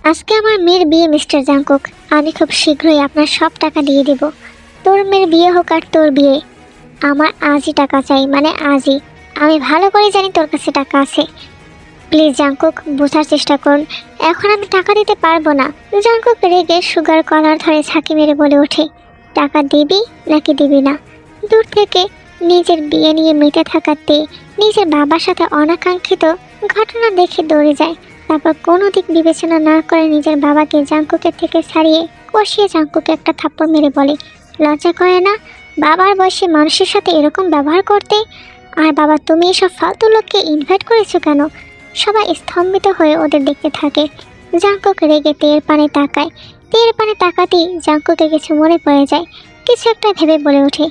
আজকে আমার মেয়ের বিয়ে মিস্টার জাংকুক। আমি খুব শীঘ্রই আপনার সব টাকা দিয়ে দেব। তোর মেয়ের বিয়ে হোক আর তোর বিয়ে, আমার আজই টাকা চাই, মানে আজই। আমি ভালো করে জানি তোর কাছে টাকা আছে। প্লিজ জাংকুক, বোঝার চেষ্টা করুন। এখন আমি টাকা দিতে পারবো না। জাংকুক রেগে সুগার কলার ধরে ঝাঁকি মেরে বলে ওঠে, টাকা দিবি নাকি দিবি না? দূর থেকে নিজের বিয়ে নিয়ে মেতে থাকাতে নিজের বাবার সাথে অনাকাঙ্ক্ষিত ঘটনা দেখে দৌড়ে যায়। তারপর কোনো দিক বিবেচনা না করে নিজের বাবাকে জাংকুকের থেকে ছাড়িয়ে কষিয়ে জাংকুকে একটা থাপ্পড় মেরে বলে, লজ্জা করে না বাবার বয়সী মানুষের সাথে এরকম ব্যবহার করতে? আর বাবা, তুমি এসব ফালতু লোককে ইনভাইট করেছো কেন? সবাই স্তম্ভিত হয়ে ওদের দেখতে থাকে। জাংকুক রেগে তের পানে তাকায়। তের পানে তাকাতেই জাংকুকের কিছু মনে পড়ে যায়। কিছু একটা ভেবে বলে ওঠে,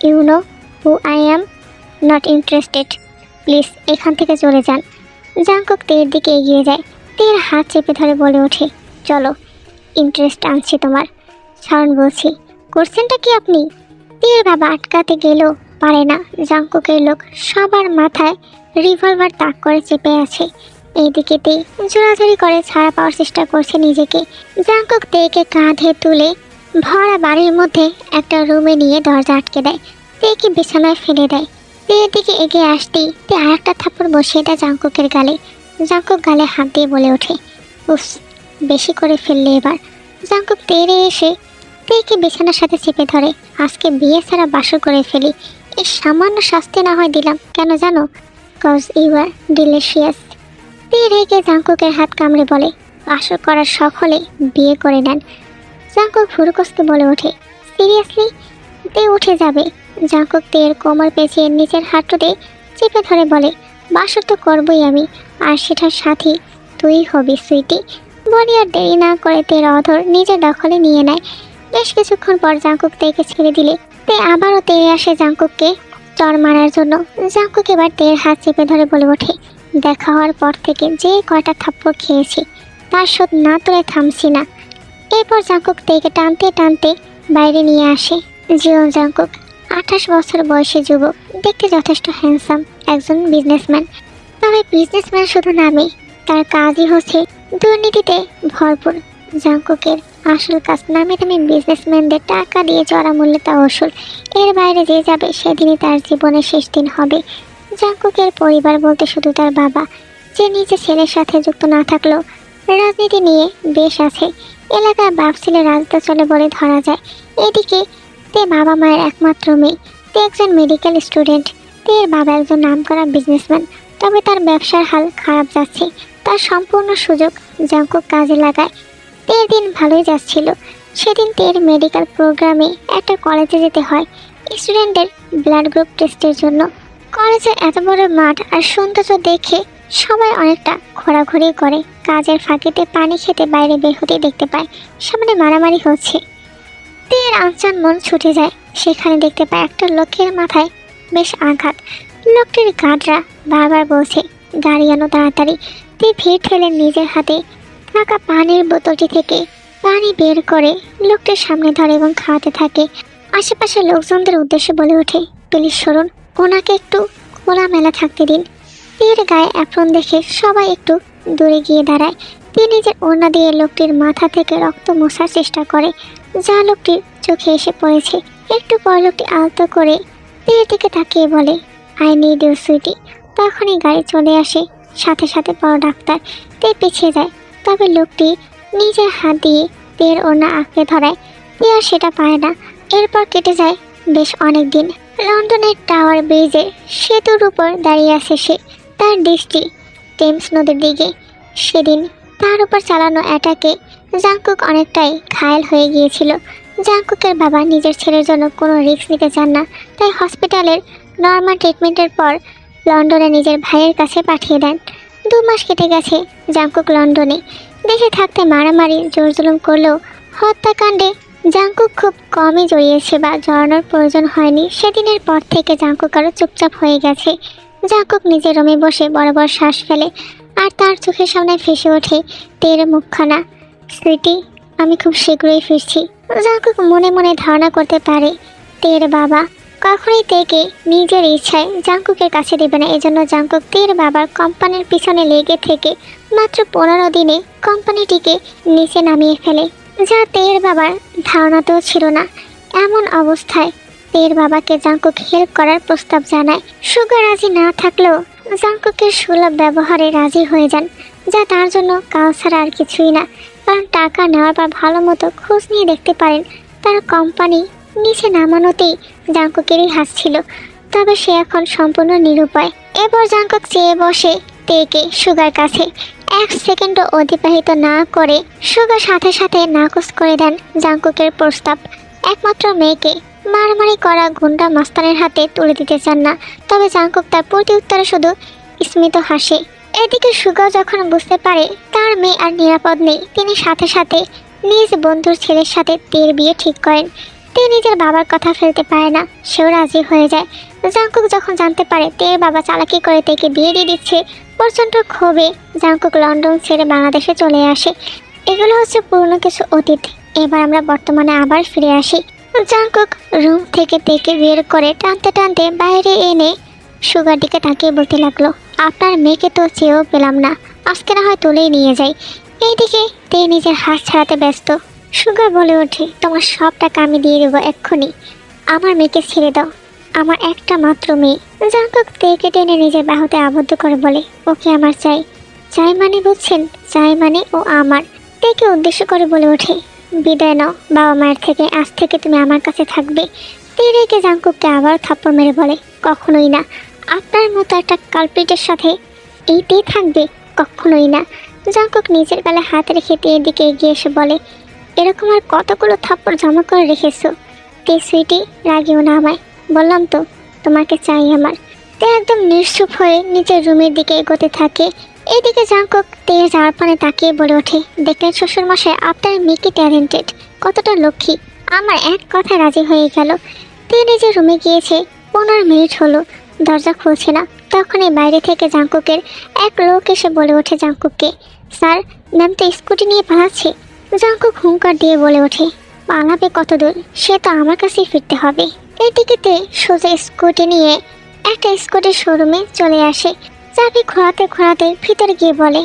you know who I am? Not interested. Please এখান থেকে চলে যান। জাংকুক তের দিকে এগিয়ে যায়। তের হাত চেপে ধরে বলে ওঠে, চলো, ইন্টারেস্ট আনছি তোমার। ছাড়ুন বলছি। করছেনটা কি আপনি? তের বাবা আটকাতে গেলেও পারে না। জাংকুকের লোক সবার মাথায় রিভলভার তাক করে চেপে আছে। এইদিকে তে জোরাজুরি করে ছাড়া পাওয়ার চেষ্টা করছে নিজেকে। জাংকুক তেকে কাঁধে তুলে ভরা বাড়ির মধ্যে একটা রুমে নিয়ে দরজা আটকে দেয়। তেকে বিছানায় ফেলে দেয়। তের দিকে এগিয়ে আসতেই তে আর একটা থাপ্পড় বসিয়ে দেয় জাংকুকের গালে। জাংকুক গালে হাত দিয়ে বলে ওঠে, উফ, বেশি করে ফেললে এবার। জাংকুক তেরে এসে তেকে বিছানার সাথে চেপে ধরে। আজকে বিয়ে ছাড়া বাসর করে ফেলি। এই সামান্য শাস্তি না হয় দিলাম, কেন জানো? Cause you are delicious. তে রেগে জাংকুকের হাত কামড়ে বলে, বাসর করার শখ হলে বিয়ে করে নেন। জাংকুক ফুরুকসকে বলে ওঠে, সিরিয়াসলি? তে উঠে যাবে। জাংকুক তের কোমর পেঁচিয়ে নিচের হাঁটুতে চেপে ধরে বলে, বাসর তো করবই আমি, আর সেটার সাথে তুই হবি সুইটি। বলি আর দেরি না করে তের অধর নিজের দখলে নিয়ে নেয়। বেশ কিছুক্ষণ পর জাংকুক তেকে ছেড়ে দিলে তে আবারও তেরে আসে জাংকুককে চড় মারার জন্য। জাংকুক এবার তের হাত চেপে ধরে বলে ওঠে, দেখা হওয়ার পর থেকে যে কয়টা থাপ্পড় খেয়েছি তার শোধ না তুলে থামছি না। এরপর জাংকুক তেকে টানতে টানতে বাইরে নিয়ে আসে। জিওন জাংকুক 28 বছর বয়সী যুবক, দেখতে যথেষ্ট হ্যান্ডসাম একজন বিজনেসম্যান। তবে বিজনেসম্যান শুধু নামে, তার কাজই হচ্ছে দুর্নীতিতে ভরপুর। জাংকুকের আসল কাজ নামে দামি বিজনেসম্যানদের টাকা দিয়ে চড়া মূল্যে তা ওসুল। এর বাইরে যে যাবে সেদিনই তার জীবনের শেষ দিন হবে। জাংকুকের পরিবার বলতে শুধু তার বাবা, যে নিজের ছেলের সাথে যুক্ত না থাকলেও রাজনীতি নিয়ে বেশ আছে। এলাকায় বাপ ছেলে রাজনীতি চলে বলে ধরা যায়। এদিকে তে বাবা মায়ের একমাত্র মেয়ে। তে একজন মেডিকেল স্টুডেন্ট। তের বাবা একজন নামকরা বিজনেসম্যান। তবে তার ব্যবসার হাল খারাপ যাচ্ছে। তার সম্পূর্ণ সুযোগ জাংকুক কাজে লাগায়। তের দিন ভালোই যাচ্ছিল। সেদিন তের মেডিকেল প্রোগ্রামে একটা কলেজে যেতে হয় স্টুডেন্টদের ব্লাড গ্রুপ টেস্টের জন্য। কলেজে এত বড় মাঠ আর সৌন্দর্য দেখে সবাই অনেকটা ঘোরাঘুরি করে। কাজের ফাঁকিতে পানি খেতে বাইরে বের হতে দেখতে পায় সামনে মারামারি হচ্ছে। তের আনচান মন ছুটে যায়। সেখানে দেখতে পায় একটা লোকের মাথায় বেশ আঘাত। লোকটির গার্ডরা বারবার বলছে, গাড়ি আনো তাড়াতাড়ি। তে ভিড় ঠেলে নিজের হাতে থাকা পানির বোতলটি থেকে পানি বের করে লোকটির সামনে ধরে এবং খাওয়াতে থাকে। আশেপাশের লোকজনদের উদ্দেশ্যে বলে ওঠে, প্লিজ সরুন, ওনাকে একটু খোলামেলা থাকতে দিন। তের গায়ে অ্যাপ্রন দেখে সবাই একটু দূরে গিয়ে দাঁড়ায়। তিনি নিজের ওড়না দিয়ে লোকটির মাথা থেকে রক্ত মোছার চেষ্টা করে, যা লোকটির চোখে এসে পড়েছে। একটু পর লোকটি আলতো করে তের দিকে তাকিয়ে বলে, আই নিড ইউ সুইটি। তখনই গাড়ি চলে আসে। সাথে সাথে বড় ডাক্তার। তে পিছিয়ে যায়। তবে লোকটি নিজের হাত দিয়ে তের ওড়না আঁকড়ে ধরায়। তে আর সেটা পায় না। এরপর কেটে যায় বেশ অনেক দিন। লন্ডনের টাওয়ার ব্রিজের সেতুর উপর দাঁড়িয়ে আছে সে। তার দৃষ্টি টেমস নদীর দিকে। সেদিন তার উপর চালানো অ্যাটাকে জাংকুক অনেকটাই ঘায়েল হয়ে গিয়েছিল। জাংকুকের বাবা নিজের ছেলের জন্য কোনো রিস্ক নিতে চান না, তাই হসপিটালের নর্মাল ট্রিটমেন্টের পর লন্ডনে নিজের ভাইয়ের কাছে পাঠিয়ে দেন। 2 মাস কেটে গেছে জাংকুক লন্ডনে। দেশে থাকতে মারামারি জোর জুলুম করলেও হত্যাকাণ্ডে জাংকুক খুব কমই জড়িয়েছে বা জড়ানোর প্রয়োজন হয়নি। সেদিনের পর থেকে জাংকুক আরও চুপচাপ হয়ে গেছে। জাংকুক নিজের রুমে বসে বড় বড় শ্বাস ফেলে আর তার চোখের সামনে ভেসে ওঠে তের মুখখানা। সুইটি, আমি খুব শীঘ্রই ফিরছি। জাংকুক মনে মনে ধারণা করতে পারে তের বাবা কখনোই তেকে নিজের ইচ্ছায় জাংকুকের কাছে দেবে না। এজন্য জাংকুক তের বাবার কোম্পানির পিছনে লেগে থেকে মাত্র 15 দিনে কোম্পানিটিকে নিচে নামিয়ে ফেলে, যা তের বাবার ধারণাতেও ছিল না। এমন অবস্থায় তের বাবাকে জাংকুক হেল্প করার প্রস্তাব জানায়। সুগা রাজি না থাকলেও জাংকুকের সুলভ ব্যবহারে রাজি হয়ে যান, যা তার জন্য কাল ছাড়া আর কিছুই না। কারণ টাকা নেওয়ার পর ভালো মতো খোঁজ নিয়ে দেখতে পারেন তার কোম্পানি নিচে নামানোতেই জাংকুকেরই হাত ছিল। তবে সে এখন সম্পূর্ণ নিরুপায়। এরপর জাংকুক চেয়ে বসে তেকে সুগার কাছে। 1 সেকেন্ডও অতিবাহিত না করে সুগা সাথে সাথে নাকচ করে দেন জাংকুকের প্রস্তাব। একমাত্র মেয়েকে মারামারি করা গুন্ডা মাস্তানের হাতে তুলে দিতে চান না। তবে জাংকুক তার প্রতি উত্তরে শুধু স্মিত হাসে। এদিকে সুগা যখন বুঝতে পারে তার মেয়ে আর নিরাপদ নেই, তিনি সাথে সাথে নিজ বন্ধুর ছেলের সাথে তের বিয়ে ঠিক করেন। তে নিজের বাবার কথা ফেলতে পারে না, সেও রাজি হয়ে যায়। জাংকুক যখন জানতে পারে তের বাবা চালাকি করে তেকে বিয়ে দিয়ে দিচ্ছে, প্রচণ্ড ক্ষোভে জাংকুক লন্ডন ছেড়ে বাংলাদেশে চলে আসে। এগুলো হচ্ছে পুরনো কিছু অতীত। এবার আমরা বর্তমানে আবার ফিরে আসি। জাংকুক রুম থেকে তেকে বের করে টানতে টানতে বাইরে এনে সুগার দিকে তাকিয়ে বলতে লাগলো, আপনার মেয়েকে তো চেয়েও পেলাম না, আজকে না হয় তুলেই নিয়ে যাই। এইদিকে তে নিজের হাত ছাড়াতে ব্যস্ত। সুগার বলে ওঠে, তোমার সব টাকা আমি দিয়ে দেবো এক্ষুনি, আমার মেয়েকে ছেড়ে দাও, আমার একটা মাত্র মেয়ে। জাংকুক তেকে টেনে নিজের বাহুতে আবদ্ধ করে বলে, ওকে আমার চাই। চাই মানে বুঝছেন, চাই মানে ও আমার। তেকে উদ্দেশ্য করে বলে ওঠে, বিদায় নাও বাবা মায়ের থেকে, আজ থেকে তুমি আমার কাছে থাকবে। তে রেগে জাংকুককে আবার থাপ্পড় মেরে বলে, কখনোই না, আপনার মতো একটা কালপ্রিটের সাথে এই তে থাকবে, কখনোই না। জাংকুক নিজের গালে হাত রেখে তের দিকে এগিয়ে এসে বলে, এরকম আর কতগুলো থাপ্পড় জমা করে রেখেছো? তে সুইটি, রাগিও না আমায়, বললাম তো তোমাকে চাই আমার। তে একদম নিশ্চুপ হয়ে নিজের রুমের দিকে এগোতে থাকে। এদিকে জাংকুক তের যাওয়ার পানে তাকিয়ে বলে ওঠে, দেখলেন শ্বশুরমশাই, আপনার মেয়ে ট্যালেন্টেড, কতটা লক্ষ্মী, আমার এক কথায় রাজি হয়ে গেল। তে নিজের রুমে গিয়েছে, 15 মিনিট হলো, দরজা খুলছে না। তখনই বাইরে থেকে জাংকুকের এক লোক এসে বলে ওঠে জাংকুককে, স্যার, ম্যাম তো স্কুটি নিয়ে পালাচ্ছে। জাংকুক হুঙ্কার দিয়ে বলে ওঠে, পালাবে কত দূর, সে তো আমার কাছেই ফিরতে হবে। এদিকে তে সোজা স্কুটি নিয়ে একটা স্কুটির শোরুমে চলে আসে। চাবি ঘোরাতে ঘোরাতে ভিতরে গিয়ে বলে,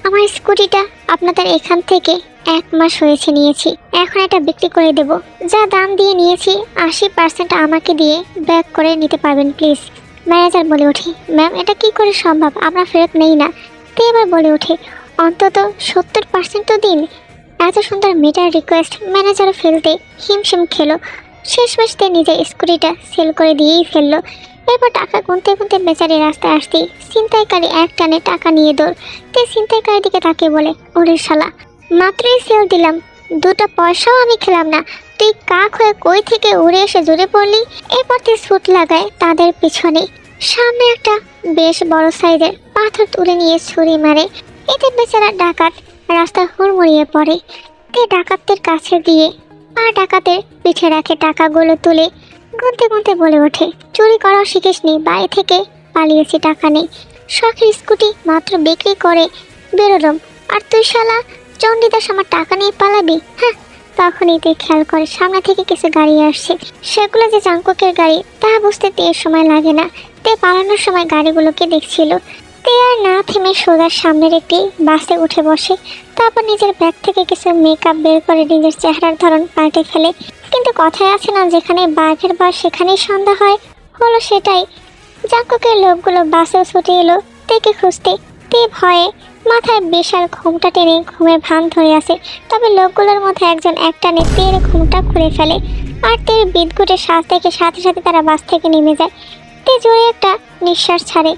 আমার স্কুটিটা আপনাদের এখান থেকে 1 মাস হয়েছে নিয়েছি, এখন এটা বিক্রি করে দেব। যা দাম দিয়ে নিয়েছি 80% আমাকে দিয়ে ব্যাক করে নিতে পারবেন প্লিজ। ম্যানেজার বলে ওঠে, ম্যাম এটা কি করে সম্ভব, আমরা ফেরত নেই না। তে এবার বলে ওঠে, অন্তত 70% তো দিন। এত সুন্দর মেয়েটার রিকোয়েস্ট ম্যানেজারও ফেলতে হিমশিম খেলো। শেষমেশ তে নিজের স্কুটিটা সেল করে দিয়েই ফেললো। এরপর টাকা গুনতে গুনতে বেচারি রাস্তায় আসতেই ছিনতাইকারী এক টানে টাকা নিয়ে দৌড়। তে ছিনতাইকারীর দিকে তাকে বলে, ওরে শালা, মাত্রই সেল দিলাম, 2টা পয়সাও আমি খেলাম না, তুই কাক হয়ে কই থেকে উড়ে এসে জুড়ে পড়লি। এরপর তে ছুট লাগায় তাদের পিছনে। সামনে একটা বেশ বড় সাইজের পাথর তুলে নিয়ে ছুরি মারে। এতে বেচারা ডাকাত রাস্তায় হুড়মুড়িয়ে পড়ে। তে ডাকাতদের কাছে দিয়ে আর ডাকাতের পিঠে রাখে টাকাগুলো তুলে গুনতে গুনতে বলে ওঠে, চুরি করাও শিখিসনি, বাড়ি থেকে পালিয়েছি, টাকা নেই, শখের স্কুটি মাত্র বিক্রি করে বেরোলাম, আর তুই শালা চণ্ডীদাস আমার টাকা নিয়ে পালাবি? হ্যাঁ। তখনই তে খেয়াল করে সামনে থেকে কিছু গাড়ি আসছে। সেগুলো যে জাংকুকের গাড়ি তা বুঝতে তে সময় লাগে না। তে পালানোর সময় গাড়িগুলোকে দেখছিল। তে আর না থেমে সোজার সামনের একটি বাসে উঠে বসে। তারপর নিজের ব্যাগ থেকে কিছু মেকআপ বের করে নিজের চেহারার ধরন পাল্টে ফেলে। কিন্তু কথায় আছে না, যেখানে বাঘের বাস সেখানেই সন্ধ্যা হয়, হলো সেটাই। জাংকুকের লোকগুলো বাসেও ছুটে এলো তেকে খুঁজতে। তে ভয়ে মাথায় বিশাল ঘুমটা টেনে ঘুমের ভান ধরে আসে। তবে লোকগুলোর মধ্যে একজন একটানে তের ঘুমটা খুলে ফেলে, আর তের বিদ্যুটের শ্বাস দেখে সাথে সাথে তারা বাস থেকে নেমে যায়। তে জোরে একটা নিঃশ্বাস ছাড়ে।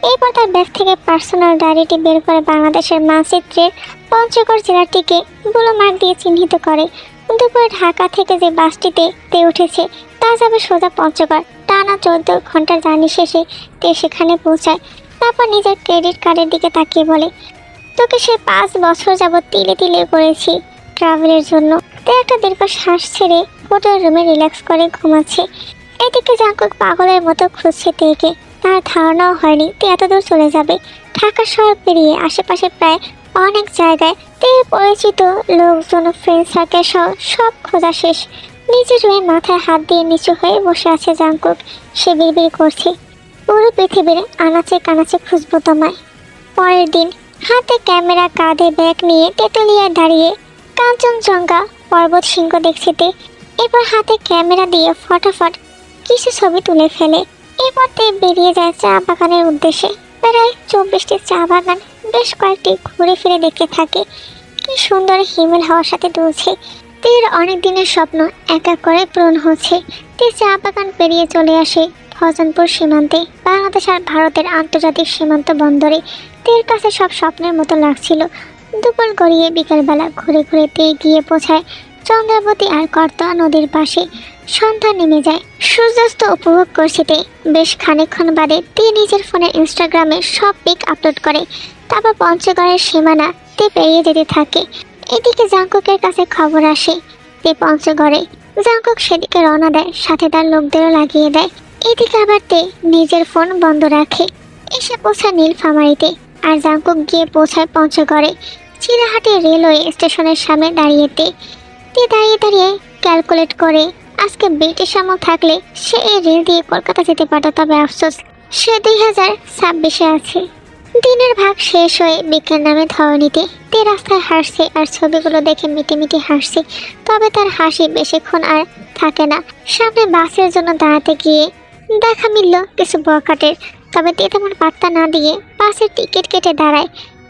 এরপর তার ব্যাগ থেকে পার্সোনাল ডায়েরিটি বের করে বাংলাদেশের মানচিত্রের পঞ্চগড় জেলাটিকে বুলো মার্ক দিয়ে চিহ্নিত করে। দুপুরে ঢাকা থেকে যে বাসটিতে তে উঠেছে তা যাবে সোজা পঞ্চগড়। টানা 14 ঘন্টার জার্নি শেষে তে সেখানে পৌঁছায়। তারপর নিজের ক্রেডিট কার্ডের দিকে তাকিয়ে বলে, তোকে সে 5 বছর যাবৎ তিলে তিলে করেছি ট্রাভেলের জন্য। তে একটা দীর্ঘ শ্বাস ছেড়ে হোটেল রুমে রিল্যাক্স করে ঘুমাচ্ছে। এদিকে জাংকুক পাগলের মতো খুঁজছে তেকে। তার ধারণাও হয়নি তে এত দূর চলে যাবে। ঢাকা শহর পেরিয়ে আশেপাশে প্রায় অনেক জায়গায় তে পরিচিত লোকজন, ফ্রেন্ড সার্কেল সহ সব খোঁজা শেষ। নিজের রুমে মাথায় হাত দিয়ে নিচু হয়ে বসে আছে জাংকুক। সে বিড়বিড় করছে, পুরো পৃথিবীর আনাচে কানাচে খুঁজবো তোমায়। পরের দিন হাতে ক্যামেরা, কাঁধে ব্যাগ নিয়ে তেঁতুলিয়ায় দাঁড়িয়ে কাঞ্চনজঙ্ঘা পর্বত শৃঙ্গ দেখছিতে এরপর হাতে ক্যামেরা দিয়ে ফটাফট কিছু ছবি তুলে ফেলে। এরপর তে বেরিয়ে যায় চা বাগানের উদ্দেশ্যে। প্রায় 24টি চা বাগান বেশ কয়েকটি ঘুরে ফিরে দেখতে থাকে। কি সুন্দর হিমেল হাওয়ার সাথে দুলছে। তের অনেক দিনের স্বপ্ন এক এক করে পূরণ হচ্ছে। তে চা বাগান পেরিয়ে চলে আসে ফজনপুর সীমান্তে, বাংলাদেশ আর ভারতের আন্তর্জাতিক সীমান্ত বন্দরে। তের কাছে সব স্বপ্নের মতো লাগছিল। দুপুর গড়িয়ে বিকালবেলা ঘুরে ঘুরে তে গিয়ে পৌঁছায় চন্দ্রাবতী আর করতোয়া নদীর পাশে। সন্ধ্যা নেমে যায়, সূর্যাস্ত উপভোগ করছে তে। বেশ খানিকক্ষণ বাদে তে নিজের ফোনে ইনস্টাগ্রামে সব পিক আপলোড করে। তারপর পঞ্চগড়ের সীমানা তে পেরিয়ে যেতে থাকে। এদিকে জাংকুকের কাছে খবর আসে তে পঞ্চগড়ে। জাংকুক সেদিকে রওনা দেয়, সাথে তার লোকদেরও লাগিয়ে দেয়। এদিকে আবার তে নিজের ফোন বন্ধ রাখে। এসে পৌঁছায় নীলফামারীতে, আর জাংকুক গিয়ে পৌঁছায় পঞ্চগড়ে। চিড়াহাটি রেলওয়ে স্টেশনের সামনে দাঁড়িয়ে তে দাঁড়িয়ে দাঁড়িয়ে ক্যালকুলেট করে আজকে ব্রিটিশ আমল থাকলে সে এই রেল দিয়ে কলকাতা যেতে পারত। তবে আফসোস সে 2026-এ আছে। দিনের ভাগ শেষ হয়ে বিজ্ঞান নামে ধরনীতে তে রাস্তায় হাসছে আর ছবিগুলো দেখে মিটিমিটি হাসছে। তবে তার হাসি বেশিক্ষণ আর থাকে না। সামনে বাসের জন্য দাঁড়াতে গিয়ে দেখা মিলল কিছু বখাটের। তবে তে তেমন পাত্তা না দিয়ে বাসের টিকিট কেটে দাঁড়ায়।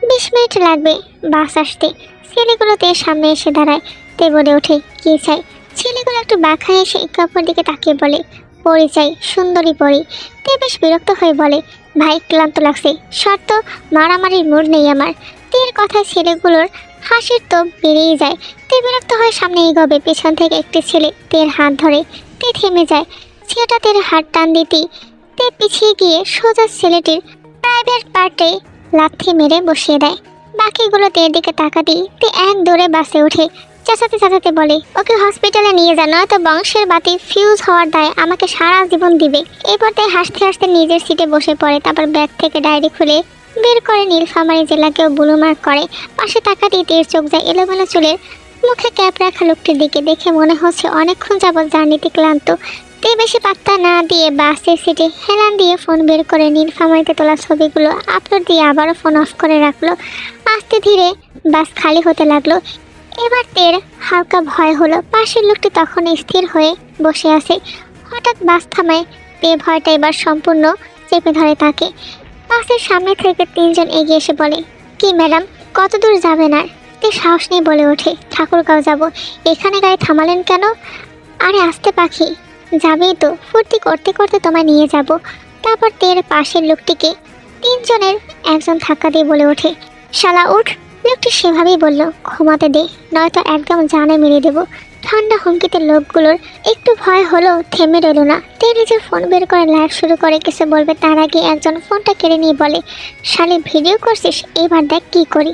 20 মিনিট লাগবে বাস আসতে। ছেলেগুলো তে সামনে এসে দাঁড়ায়। তে বলে ওঠে, কি চাই? ছেলেগুলো একটু বাঁকা এসে কাপড় দিকে তাকিয়ে বলে, পরি চাই, সুন্দরী পরি। তে বেশ বিরক্ত হয়ে বলে, ভাই ক্লান্ত লাগছে, শর্ত মারামারির মুড নেই আমার। তের কথায় ছেলেগুলোর হাসির তো বেড়েই যায়। তে বিরক্ত হয়ে সামনে এগোবে, পেছন থেকে একটি ছেলে তের হাত ধরে। তে থেমে যায়। ছেলেটা তের হাত টান দিতেই তে পিছিয়ে গিয়ে সোজা ছেলেটির প্রাইভেট পার্টে লাথি মেরে বসিয়ে দেয়। বাকিগুলো তের দিকে তাকাতেই তে এক দৌড়ে বাসে ওঠে। চেঁচাতে চেঁচাতে বলে, ওকে হসপিটালে নিয়ে যা, নয়তো বংশের বাতি ফিউজ হওয়ার দায় আমাকে সারা জীবন দিবে। এরপর তে হাসতে হাসতে নিজের সিটে বসে পড়ে। তারপর ব্যাগ থেকে ডায়েরি খুলে বের করে নীলফামারী জেলাকেও বুলুমার্ক করে। পাশে তাকাতেই তের চোখ যায় এলোমেলো চুলের, মুখে ক্যাপ রাখা লোকটির দিকে। দেখে মনে হচ্ছে অনেকক্ষণ যাবৎ জার্নিতে ক্লান্ত। তে বেশি পাত্তা না দিয়ে বাসের সিটে হেলান দিয়ে ফোন বের করে নীলফামারীতে তোলা ছবিগুলো আপলোড দিয়ে আবারও ফোন অফ করে রাখলো। আস্তে ধীরে বাস খালি হতে লাগলো। এবার তের হালকা ভয় হলো। পাশের লোকটি তখন স্থির হয়ে বসে আছে। হঠাৎ বাস থামায়। তে ভয়টা এবার সম্পূর্ণ চেপে ধরে তাকে। বাসের সামনে থেকে 3 জন এগিয়ে এসে বলে, কি ম্যাডাম, কত দূর যাবেন? আর তে সাহস নিয়ে বলে ওঠে, ঠাকুরগাঁও যাব। এখানে গাড়ি থামালেন কেন? আরে আসতে পাখি, যাবেই তো, ফুর্তি করতে করতে তোমায় নিয়ে যাব। তারপর তের পাশের লোকটিকে 3 জনের একজন ধাক্কা দিয়ে বলে ওঠে, শালা উঠ। লোকটি সেভাবেই বলল, ঘুমাতে দে, নয়তো একদম জানে মেরে দেবো। ঠান্ডা হুমকিতে লোকগুলোর একটু ভয় হলো, থেমে রইল না। তে নিজের ফোন বের করে লাইভ শুরু করে। কিছু বলবে তার আগে একজন ফোনটা কেড়ে নিয়ে বলে, শালি ভিডিও করছিস, এবার দেখ কি করি।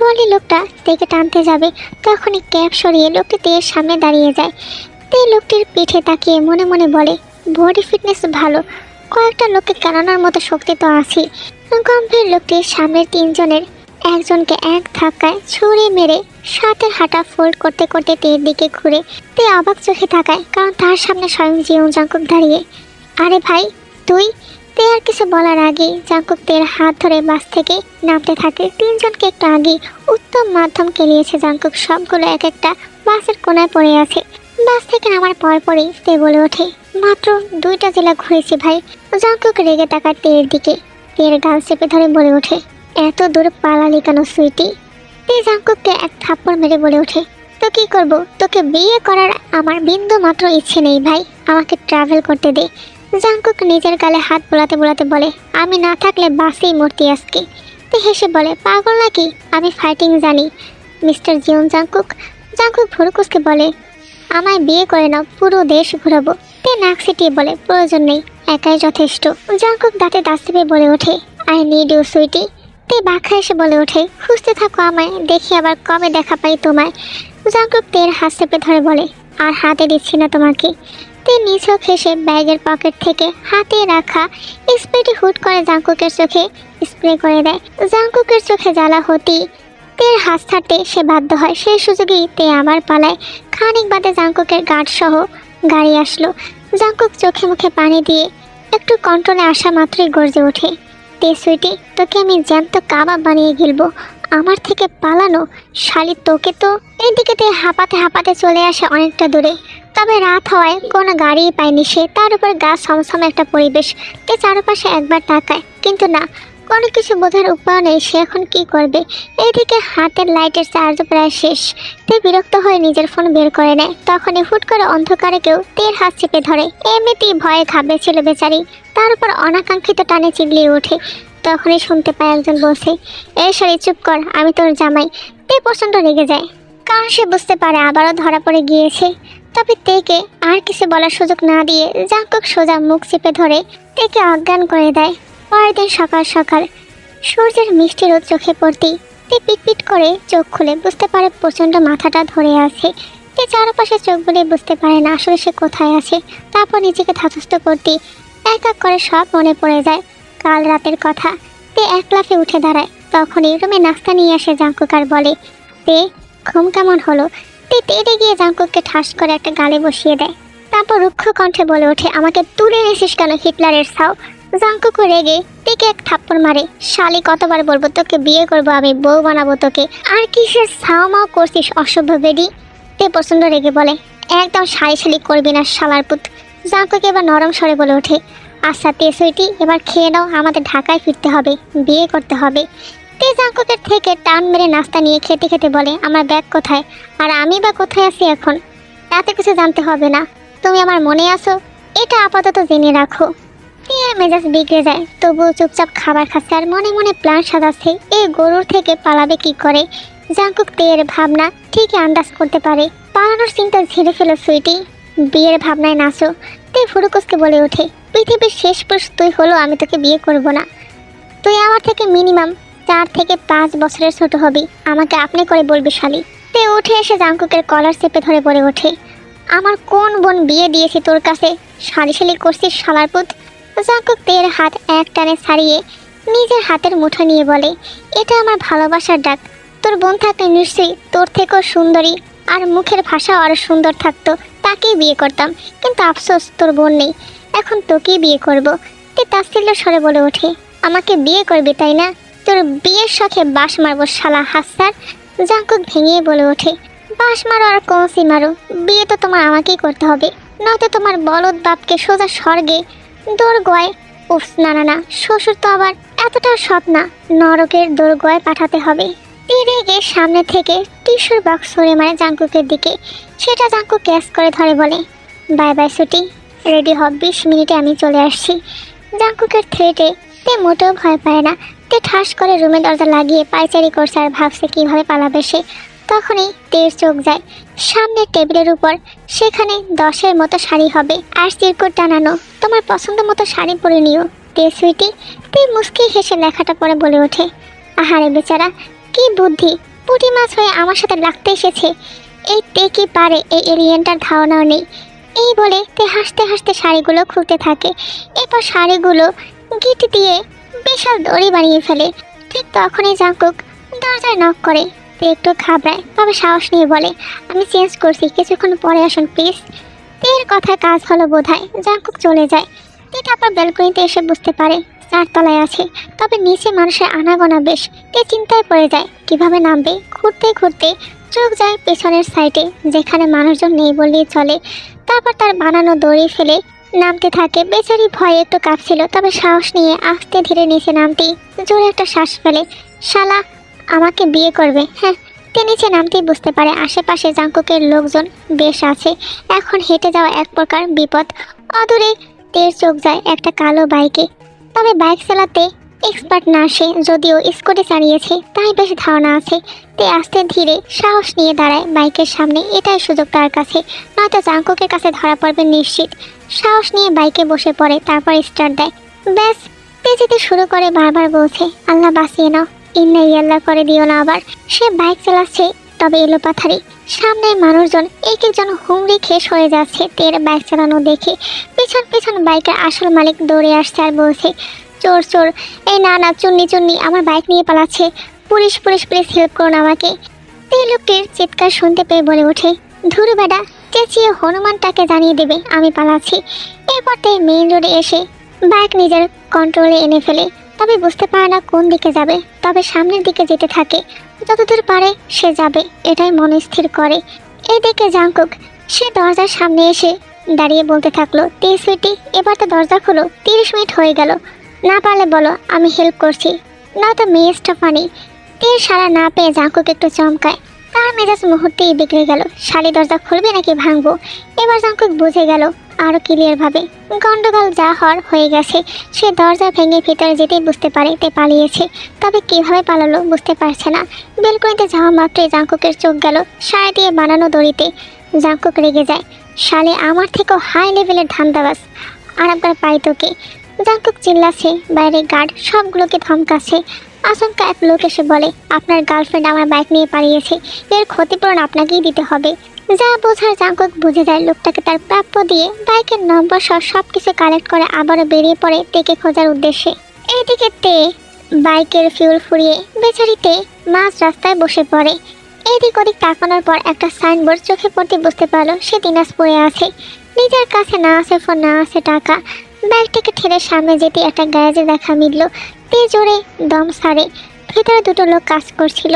বলে লোকটা তেকে টানতে যাবে, তখনই ক্যাপ সরিয়ে লোকটি তের সামনে দাঁড়িয়ে যায়। তে লোকটির পিঠে তাকিয়ে মনে মনে বলে, বডি ফিটনেস ভালো, কয়েকটা লোককে কেনানোর মতো শক্তি তো আছে। গম্ভীর লোকটির সামনের 3 জনের একজনকে এক ধাক্কায় ছুঁড়ে মেরে সাথে হাঁটা ফোল্ড করতে করতে তের দিকে ঘুরে। তে অবাক চোখে তাকায়, কারণ তার সামনে স্বয়ং জিয়ং জাংকুক দাঁড়িয়ে। আরে ভাই তুই? তে আর কিছু বলার আগেই জাংকুক তের হাত ধরে বাস থেকে নামতে থাকে। 3 জনকে একটু আগেই উত্তম মাধ্যম কেলিয়েছে জাংকুক। সবগুলো এক একটা বাসের কোনায় পড়ে আছে। বাস থেকে নামার পরপরই তে বলে ওঠে, মাত্র 2টা জেলা ঘুরেছি ভাই। জাংকুক রেগে তাকায় তের দিকে। তের গাল চেপে ধরে বলে ওঠে, এত দূর পালালি কেন সুইটি? তে জাংকুককে এক থাপ্পড় মেরে বলে ওঠে, তো কি করব? তোকে বিয়ে করার আমার বিন্দু মাত্র ইচ্ছে নেই ভাই, আমাকে ট্রাভেল করতে দে। জাংকুক নিজের গালে হাত বোলাতে বোলাতে বলে, আমি না থাকলে বাসেই মরতি আজকে। তে হেসে বলে, পাগল নাকি? আমি ফাইটিং জানি মিস্টার জিয়ং জাংকুক। জাংকুক ভুরুকুসকে বলে, আমায় বিয়ে করে নাও, পুরো দেশ ঘুরাবো। তে নাক সিটিয়ে বলে, প্রয়োজন নেই, একাই যথেষ্ট। জাংকুক দাঁতে দাঁত চেপে বলে ওঠে, আই নিড ইউ সুইটি। তে বাঁকা এসে বলে ওঠে, খুঁজতে থাকো আমায়, দেখি আবার কবে দেখা পাই তোমায়। জাংকুক তের হাত চেপে ধরে বলে, আর হাতে দিচ্ছি না তোমাকে। তে নিছক হেসে ব্যাগের পকেট থেকে হাতে রাখা স্প্রেটি হুট করে জাংকুকের চোখে স্প্রে করে দেয়। জাংকুকের চোখে জ্বালা হতেই তের হাত ছাড়তে সে বাধ্য হয়। সেই সুযোগেই তে আবার পালায়। খানিক বাদে জাংকুকের গার্ড সহ গাড়ি আসলো। জাংকুক চোখে মুখে পানি দিয়ে একটু কন্ট্রোলে আসা মাত্রই গর্জে ওঠে, তে সুইটি, তোকে আমি জ্যান্ত কাবাব বানিয়ে গিলবো। আমার থেকে পালানো শালি তোকে তো। এদিকে তে হাঁপাতে হাঁপাতে চলে আসে অনেকটা দূরে। তবে রাত হওয়ায় কোনো গাড়িই পায়নি সে। তার উপর গাছ সমসম একটা পরিবেশ। তে চারপাশে একবার তাকায়, কিন্তু না, কোনো কিছু বোঝার উপায় নেই সে এখন কি করবে। এইদিকে হাতের লাইটের চার্জ প্রায় শেষ। তে বিরক্ত হয়ে নিজের ফোন বের করে নেয়। তখনই হুট করে অন্ধকারে কেউ তের হাত চেপে ধরে। এমনিতেই ভয়ে ঘাবড়েছিল বেচারি, তার উপর অনাকাঙ্ক্ষিত টানে চিল্লিয়ে ওঠে। তখনই শুনতে পায় একজন বলছে, এই শাড়ি চুপ কর, আমি তোর জামাই। তে প্রচণ্ড রেগে যায়, কারণ সে বুঝতে পারে আবারও ধরা পড়ে গিয়েছে। তবে তেকে আর কিছু বলার সুযোগ না দিয়ে জাংকুক সোজা মুখ চেপে ধরে তেকে অজ্ঞান করে দেয়। পরের দিন সকাল সকাল সূর্যের মিষ্টি রোদ চোখে পড়তেই তে পিটপিট করে চোখ খুলে বুঝতে পারে প্রচণ্ড মাথাটা ধরে আছে। তে চারপাশে চোখ বলে বুঝতে পারে না আসলে সে কোথায় আছে। তারপর নিজেকে ধাতস্থ করতেই এক এক করে সব মনে পড়ে যায় কাল রাতের কথা। তে এক লাফে উঠে দাঁড়ায়। তখনই রুমে নাস্তা নিয়ে আসে জাংকুক আর বলে, তে ঘুম কেমন হলো? তে তেড়ে গিয়ে জাংকুককে ঠাস করে একটা গালে বসিয়ে দেয়। তারপর রুক্ষ কণ্ঠে বলে ওঠে, আমাকে তুলে এনেছিস কেন হিটলারের ছাও? জাংকুকও রেগে তেকে এক থাপ্পড় মারে। শালি কতবার বলবো তোকে বিয়ে করবো, আমি বউ বানাবো তোকে, আর কিসের ছাও মাও করছিস অসভ্য বেডি? তে প্রচণ্ড রেগে বলে, একদম শালি করবি না শালার পুত। জাংকুক এবার নরম স্বরে বলে ওঠে, আচ্ছা তে সুইটি, এবার খেয়ে নাও, আমাদের ঢাকায় ফিরতে হবে, বিয়ে করতে হবে। তে জাংকুকের থেকে টান মেরে নাস্তা নিয়ে খেতে খেতে বলে, আমার ব্যাগ কোথায়? আর আমি বা কোথায় আছি এখন? এত কিছু জানতে হবে না, তুমি আমার মনে আছো, এটা আপাতত জেনে রাখো। টিয়ার মেজাজ বিগড়ে যায়, তবুও চুপচাপ খাবার খাচ্ছে আর মনে মনে প্ল্যান সাজাচ্ছে এই গরুর থেকে পালাবে কি করে। জাংকুক তের ভাবনা ঠিকই আন্দাজ করতে পারে। পালানোর চিন্তা ঝেড়ে ফেলো সুইটি, বিয়ের ভাবনায় নাচো। তে ফুরুকুসকে বলে ওঠে, পৃথিবীর শেষ পুরুষ তুই হলো, আমি তোকে বিয়ে করব না। তুই আমার থেকে মিনিমাম 4 থেকে 5 বছরের ছোট হবি, আমাকে আপনি করে বলবি শালি। তে উঠে এসে জাংকুকের কলার চেপে ধরে বলে ওঠে, আমার কোন বোন বিয়ে দিয়েছি তোর কাছে, সারি করছিস শালার পুত। জাংকুক তের হাত এক টানে ছাড়িয়ে নিজের হাতের মুঠো নিয়ে বলে, এটা আমার ভালোবাসার ডাক। তোর বোন থাকলে নিশ্চয়ই তোর থেকেও সুন্দরী আর মুখের ভাষাও আরও সুন্দর থাকতো, তাকেই বিয়ে করতাম, কিন্তু আফসোস তোর বোন নেই, এখন তোকেই বিয়ে করব। তে তাচ্ছিল্য স্বরে বলে ওঠে, আমাকে বিয়ে করবি তাই না? তোর বিয়ের শখে বাস মারবো শালা হাসার। জাংকুক ভেঙে বলে ওঠে, বাস মারো আর কৌঁসি মারো, বিয়ে তো তোমার আমাকেই করতে হবে, নয়তো তোমার বলদ বাপকে সোজা স্বর্গে দোরগোয়, উফ না না না, শ্বশুর তো আবার এতটাও সৎ না, নরকের দোরগোয় পাঠাতে হবে। তীরে গিয়ে সামনে থেকে টিস্যুর বক্স সরে মারে জাংকুকের দিকে। সেটা জাংকুক ক্যাচ করে ধরে বলে, বাই বাই সুটি, রেডি হ, 20 মিনিটে আমি চলে আসছি। জাংকুকের থ্রেটে তে মোটেও ভয় পায় না। তে ঠাস করে রুমে দরজা লাগিয়ে পায়চারি করছে আর ভাবছে কীভাবে পালাবে সে। তখনই তের চোখ যায় সামনের টেবিলের উপর, সেখানে 10-এর মতো শাড়ি হবে আর চিরকুট টানানো। তোমার পছন্দ মতো শাড়ি পরে নিও তে সুইটি। তে মুস্কি হেসে লেখাটা পরে বলে ওঠে, আহারে বেচারা, কি বুদ্ধি, পুঁটি মাছ হয়ে আমার সাথে লাগতে এসেছে। এই তে কি পারে, এই এলিয়েনটার ধারণাও নেই। এই বলে তে হাসতে হাসতে শাড়িগুলো খুলতে থাকে। এরপর শাড়িগুলো গিট দিয়ে বিশাল দড়ি বানিয়ে ফেলে। ঠিক তখনই জাংকুক দরজায় নক করে। তে একটু ঘাবড়ায়, তবে সাহস নিয়ে বলে, আমি চেঞ্জ করছি, কিছুক্ষণ পরে আসুন প্লিজ। তের কথায় কাজ হলো বোধহয়। জাংকুক চলে যায়। তে তারপর ব্যালকনিতে এসে বুঝতে পারে 4 তলায় আছে, তবে নিচে মানুষের আনাগোনা বেশ। তে চিন্তায় পড়ে যায় কিভাবে নামবে। ঘুরতে ঘুরতে চোখ যায় পেছনের সাইডে, যেখানে মানুষজন নেই বললেই চলে। তারপর তার বানানো দড়ি ফেলে নামতে থাকে। বেচারি ভয়ে একটু কাঁপছিল, তবে সাহস নিয়ে আস্তে ধীরে নিচে নামতেই জোরে একটা শ্বাস ফেলে। শালা আমাকে বিয়ে করবে, হ্যাঁ। তে নিচে নামতেই বুঝতে পারে আশেপাশে জাংকুকের লোকজন বেশ আছে। এখন হেঁটে যাওয়া এক প্রকার বিপদ। অদূরে তের চোখ যায় একটা কালো বাইকে, তবে বাইক চালাতে এক্সপার্ট না সে, যদিও স্কুটি চালিয়েছে তাই বেশ ধারণা আছে। তে আস্তে ধীরে সাহস নিয়ে দাঁড়ায় বাইকের সামনে, এটাই সুযোগ তার কাছে, নয়তো জাংকুকের কাছে ধরা পড়বে নিশ্চিত। সাহস নিয়ে বাইকে বসে পড়ে, তারপর স্টার্ট দেয়। ব্যাস, তে যেতে শুরু করে বারবার বলছে, আল্লাহ বাঁচিয়ে নাও, ইন্না ইয়াল্লাহ করে দিও না আবার। সে বাইক চালাচ্ছে, তবে এলো পাথারি। সামনে মানুষজন এক একজন হুমড়ি খেস হয়ে যাচ্ছে তের বাইক চালানো দেখে। পিছন পিছন বাইকের আসল মালিক দৌড়ে আসছে আর বলছে, চোর চোর, এই না না, চুন্নি চুন্নি আমার বাইক নিয়ে পালাচ্ছে। পুলিশ পুলিশ প্লিজ হেল্প করুন আমাকে। তে লোকটির চিৎকার শুনতে পেয়ে বলে ওঠে, ধুরু বেটা, চেঁচিয়ে হনুমানটাকে জানিয়ে দেবে আমি পালাচ্ছি। এরপর তে মেইন রোডে এসে বাইক নিজের কন্ট্রোলে এনে ফেলে, তবে বুঝতে পারে না কোন দিকে যাবে। তবে সামনের দিকে যেতে থাকে, যতদূর পারে সে যাবে এটাই মনে স্থির করে। এইদিকে জাংকুক সে দরজার সামনে এসে দাঁড়িয়ে বলতে থাকলো, তে সুইটি, এবার তো দরজা খোলো, 30 মিনিট হয়ে গেল, না পারলে বলো আমি হেল্প করছি, নয়তো মেয়ে স্টাফানি। তীর সারা না পেয়ে জাংকুক একটু চমকায়, তার মেজাজ মুহূর্তেই বিগড়ে গেল। শালি দরজা খুলবে নাকি ভাঙবো? এবার জাংকুক বুঝে গেল আরও ক্লিয়ার ভাবে গন্ডগোল যা হওয়ার হয়ে গেছে। সে দরজা ভেঙে ভিতরে যেতেই বুঝতে পারে তে পালিয়েছে, তবে কিভাবে পালালো বুঝতে পারছে না। বেলকনিতে যাওয়া মাত্রই জাংকুকের চোখ গেল সায় দিয়ে বানানো দড়িতে। জাংকুক রেগে যায়, শালে আমার থেকেও হাই লেভেলের ধান্দাবাজ, আর একবার পাই তোকে। জাংকুক চিল্লাছে, বাইরে গার্ড সবগুলোকে ধমকাচ্ছে। আচমকা এক লোক এসে বলে, আপনার গার্লফ্রেন্ড আমার বাইক নিয়ে পালিয়েছে, এর ক্ষতিপূরণ আপনাকেই দিতে হবে। যা বোঝার জাংকুক বুঝে যায়, লোকটাকে তার প্রাপ্য দিয়ে বাইকের নম্বর সহ সব কিছু কালেক্ট করে আবারও বেরিয়ে পড়ে তেকে খোঁজার উদ্দেশ্যে। এইদিকে তে বাইকের ফিউল ফুরিয়ে বেচারিতে মাঝ রাস্তায় বসে পড়ে। এদিক ওদিক তাকানোর পর একটা সাইনবোর্ড চোখে পড়তে বুঝতে পারলো সে দিনাজপুরে আছে। নিজের কাছে না আছে ফোন, না আছে টাকা। বাইকটাকে ঠেলে সামনে যেতে একটা গ্যারেজে দেখা মিলল। তে জোরে দম সারে। ভেতরে দুটো লোক কাজ করছিল।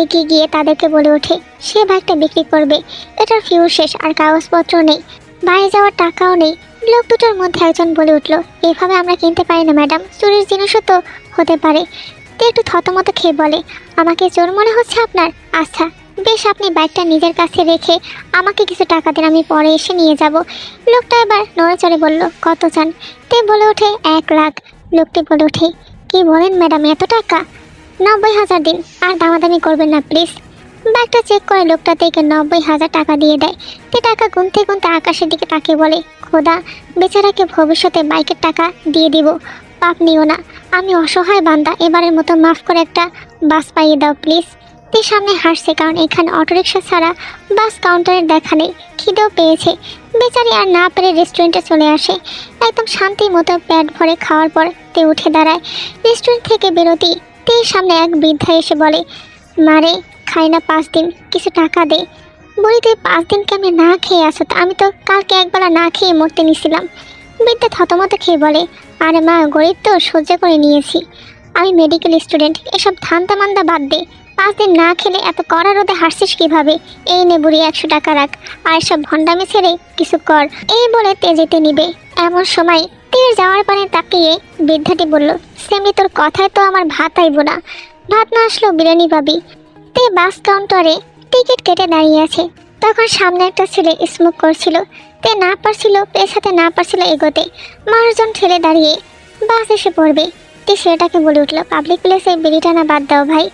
এগিয়ে গিয়ে তাদেরকে বলে ওঠে সে বাইকটা বিক্রি করবে, এটার ফিউজ শেষ আর কাগজপত্র নেই, বাইরে যাওয়ার টাকাও নেই। লোক দুটোর মধ্যে একজন বলে উঠল, এভাবে আমরা কিনতে পারি না ম্যাডাম, চুরির জিনিসও তো হতে পারে। তে একটু থতমত খেয়ে বলে, আমাকে চোর মনে হচ্ছে আপনার? আচ্ছা বেশ, আপনি বাইকটা নিজের কাছে রেখে আমাকে কিছু টাকা দিন, আমি পরে এসে নিয়ে যাব। লোকটা এবার নড়েচড়ে বলল, কত চান? তে বলে ওঠে 1 লাখ। লোকটি বলে ওঠে, কি বলেন ম্যাডাম, এত টাকা? 90,000 দিন, আর দামাদামি করবেন না প্লিজ। ব্যাগটা চেক করে লোকটা থেকে 90,000 টাকা দিয়ে দেয়। তে টাকা গুনতে গুনতে আকাশের দিকে তাকিয়ে বলে, খোদা, বেচারাকে ভবিষ্যতে বাইকের টাকা দিয়ে দিব, পাপ নিও না, আমি অসহায় বান্দা, এবারের মতো মাফ করে একটা বাস পাইয়ে দাও প্লিজ। তে সামনে হাসছে, কারণ এখানে অটোরিকশা ছাড়া বাস কাউন্টারের দেখা নেই। খিদেও পেয়েছে, বেচারি আর না পেরে রেস্টুরেন্টে চলে আসে। একদম শান্তি মতো পেট ভরে খাওয়ার পর তে উঠে দাঁড়ায়। রেস্টুরেন্ট থেকে বেরোতেই তে সামনে এক বৃদ্ধা এসে বলে, মারে খাই না 5 দিন, কিছু টাকা দে। বলি, তুই 5 দিন কেমন না খেয়ে আসো? আমি তো কালকে একবেলা না খেয়ে মরতে নিছিলাম। বৃদ্ধা থতমত খেয়ে বলে, আরে মা, গরিব তো, সহ্য করে নিয়েছি, আমি মেডিকেল স্টুডেন্ট, এসব ধান্দা মান্দা বাদ দে। 5 দিন না খেলে এত কড়া রোদে হাসছিস কিভাবে? এই নে বুড়ি, 100 টাকা রাখ, আর এসব ভণ্ডামি ছেড়ে কিছু কর। এই বলে তে যেতে নিবে, এমন সময় তীর যাওয়ার পানে তাকিয়ে বৃদ্ধাটি বলল, সেমনি তোর কথায় তো আমার ভাত আইব না, ভাত না আসলেও বিরিয়ানি পাবি। তে বাস কাউন্টারে টিকিট কেটে দাঁড়িয়ে আছে। তখন সামনে একটা ছেলে স্মোক করছিল। তে না পারছিল পেছাতে, না পারছিল এগোতে। মানুষজন ঠেলে দাঁড়িয়ে বাস এসে পড়বে। তে ছেলেটাকে বলে উঠল, পাবলিক প্লেসে বিড়ি টানা বাদ দাও ভাই।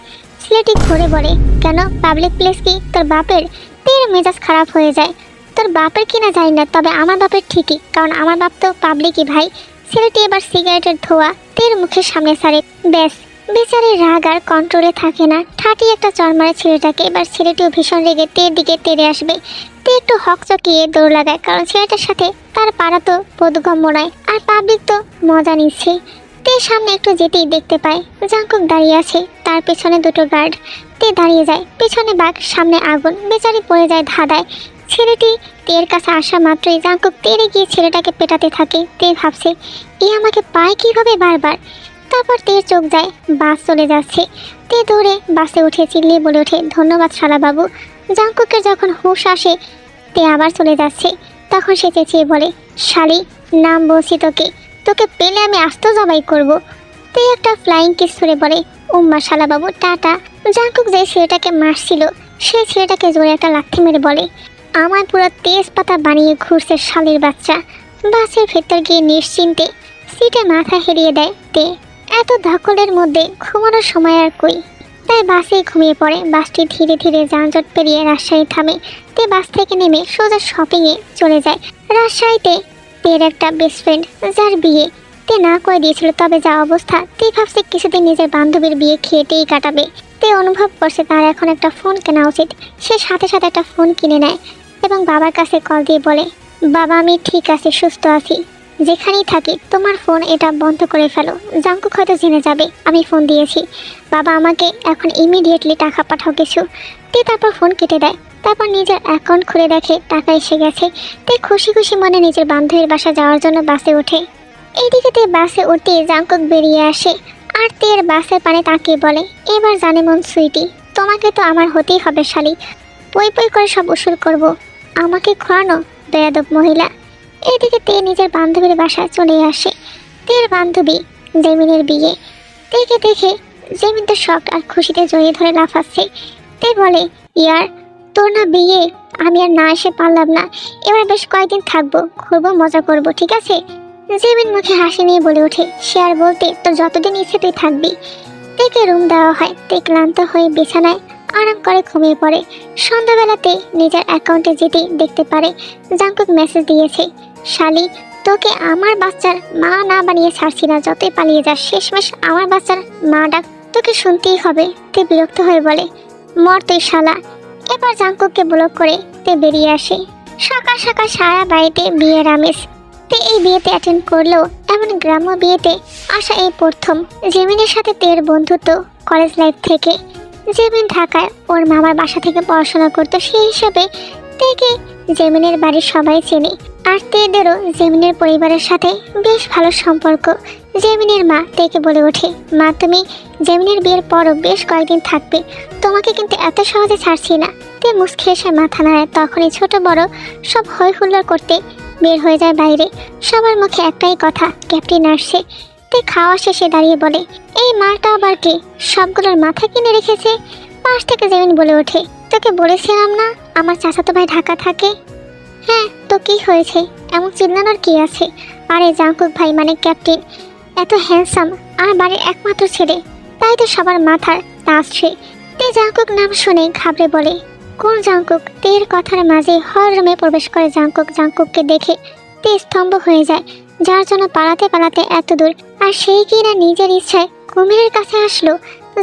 ছেলেটি ঘুরে বলে, কেন, পাবলিক প্লেস কি তোর বাপের? তের মেজাজ খারাপ হয়ে যায়। তোর বাপের কিনা জানি না, তবে আমার বাপের ঠিকই, কারণ আমার বাপ তো পাবলিকই ভাই। ছেলেটি এবার সিগারেটের ধোঁয়া তের মুখের সামনে সারে। ব্যাস, বেচারির রাগ আর কন্ট্রোলে থাকে না, ঠাটি একটা চড় মারে ছেলেটাকে। এবার ছেলেটিও ভীষণ রেগে তের দিকে তেড়ে আসবে। তে একটু হকচকিয়ে দৌড় লাগায়, কারণ ছেলেটার সাথে তার পাড়া তো বোধগম্য নয়, আর পাবলিক তো মজা নিচ্ছে। তে সামনে একটু যেতেই দেখতে পায় জাংকুক দাঁড়িয়ে আছে, তার পেছনে দুটো গার্ড। তে দাঁড়িয়ে যায়, পেছনে বাঘ, সামনে আগুন, বেচারি পড়ে যায় ধাঁধায়। ছেলেটি তের কাছে আসা মাত্রই জাংকুক তেড়ে গিয়ে ছেলেটাকে পেটাতে থাকে। তে ভাবছে, এ আমাকে পায় কিভাবে বারবার। তারপর তের চোখ যায় বাস চলে যাচ্ছে। তে দৌড়ে বাসে উঠে চিল্লিয়ে বলে ওঠে, ধন্যবাদ শালাবাবু। জাংকুকের যখন হুঁশ আসে তে আবার চলে যাচ্ছে, তখন সে চেঁচিয়ে বলে, শালি, নাম বলছি তোকে, তোকে পেলে আমি আস্ত জবাই করব। তে একটা ফ্লাইং কিস ছুড়ে বলে, উম্মা শালাবাবু, টাটা। জাংকুক যে ছেলেটাকে মারছিল সেই ছেলেটাকে জোরে একটা লাথি মেরে বলে, আমার পুরো তেজপাতা বানিয়ে ঘুরছে শালির বাচ্চা। বাসের ভেতর গিয়ে নিশ্চিন্তে সিটে মাথা হেরিয়ে দেয় তে। এত ধকলের মধ্যে ঘুমানোর সময় আর কই, তাই বাসেই ঘুমিয়ে পড়ে। বাসটি ধীরে ধীরে যানজট পেরিয়ে রাজশাহী থামে। তে বাস থেকে নেমে সোজা শপিংয়ে চলে যায়। রাজশাহীতে তের একটা বেস্ট ফ্রেন্ড, যার বিয়ে তে না করে দিয়েছিল, তবে যা অবস্থা, তে ভাবছে কিছুদিন নিজের বান্ধবীর বিয়ে খেয়েতেই কাটাবে। তে অনুভব করছে তার এখন একটা ফোন কেনা উচিত। সে সাথে সাথে একটা ফোন কিনে নেয় এবং বাবার কাছে কল দিয়ে বলে, বাবা, আমি ঠিক আছি, সুস্থ আছি, যেখানেই থাকি তোমার ফোন এটা বন্ধ করে ফেলো, জাঙ্কুক হয়তো জেনে যাবে আমি ফোন দিয়েছি। বাবা আমাকে এখন ইমিডিয়েটলি টাকা পাঠাও কিছু। তে তারপর ফোন কেটে দেয়। তারপর নিজের অ্যাকাউন্ট খুলে দেখে টাকা এসে গেছে। তে খুশি খুশি মনে নিজের বান্ধবীর বাসা যাওয়ার জন্য বাসে ওঠে। এইদিকে তে বাসে উঠতে জাঙ্কুক বেরিয়ে আসে আর তের বাসের পানে তাকিয়ে বলে, এবার জানে মন সুইটি, তোমাকে তো আমার হতেই হবে শালি। পই পই করে সব উসুল করব, আমাকে খোয়ানো বেয়াদব মহিলা। এদিকে তে নিজের বান্ধবীর বাসায় চলে আসে। তের বান্ধবী জেমিনের বিয়ে। তেকে দেখে জেমিন তো শখ আর খুশিতে জড়িয়ে ধরে লাফাচ্ছে। তে বলে, ইয়ার তোর না বিয়ে, আমি আর না এসে পারলাম না, এবার বেশ কয়েকদিন থাকবো, ঘুরবো, মজা করবো, ঠিক আছে? জেমিন মুখে হাসি নিয়ে বলে ওঠে, সে আর বলতে, তোর যতদিন ইচ্ছে তুই থাকবি। তেকে রুম দেওয়া হয়। তে ক্লান্ত হয়ে বিছানায় আরাম করে ঘুমিয়ে পড়ে। সন্ধ্যাবেলাতে নিজের অ্যাকাউন্টে যেতেই দেখতে পারে জাঙ্কুক মেসেজ দিয়েছে, শালি তোকে আমার বাচ্চার মা না বানিয়ে ছাড়ছি না, যতই পালিয়ে যাস শেষমেশ আমার বাচ্চার মা ডাক তোকে শুনতেই হবে। তে বিরক্ত হয়ে বলে, মর তুই শালা। এবার জাঙ্কুককে ব্লক করে তে বেরিয়ে আসে। সকাল সকাল সারা বাড়িতে বিয়ের আমেজ। তে এই বিয়েতে অ্যাটেন্ড করলেও এমন গ্রাম্য বিয়েতে আসা এই প্রথম। জেমিনের সাথে তের বন্ধুত্ব কলেজ লাইফ থেকে। জেমিন ঢাকায় ওর মামার বাসা থেকে পড়াশোনা করতো, সেই হিসেবে তেকে জেমিনের বাড়ির সবাই চেনে। আর তেদেরও জেমিনের পরিবারের সাথে বেশ ভালো সম্পর্ক। জেমিনের মা তেকে বলে ওঠে, মা তুমি জেমিনের বিয়ের পরও বেশ কয়েকদিন থাকবে, তোমাকে কিন্তু এত সহজে ছাড়ছি না। তে মুচকি এসে মাথা নাড়ায়। তখনই ছোট বড় সব হই হুল্লোড় করতে বের হয়ে যায় বাইরে। সবার মুখে একটাই কথা, ক্যাপ্টেন আসছে। তে খাওয়া শেষে দাঁড়িয়ে বলে, এই মালটা আবার কি সবগুলোর মাথা কিনে রেখেছে? পাশ থেকে জেমিন বলে ওঠে, তোকে বলেছিলাম না আমার চাচাতো ভাই ঢাকা থাকে। হ্যাঁ তো কি হয়েছে, এমন চিল্লানোর কি আছে? আরে জাঙ্কুক ভাই মানে ক্যাপ্টেন, এত হ্যান্ডসাম আর বাড়ির একমাত্র ছেলে, তাই তো সবার মাথার তাজ সে। তে জাঙ্কুক নাম শুনে ঘাবড়ে বলে, কোন জাঙ্কুক? তের কথার মাঝে হল রুমে প্রবেশ করে জাঙ্কুক। জাঙ্কুককে দেখে তে স্তম্ভ হয়ে যায়, যার জন্য পালাতে পালাতে এত দূর, আর সেই কি না নিজের ইচ্ছায় কুমিরের কাছে আসলো।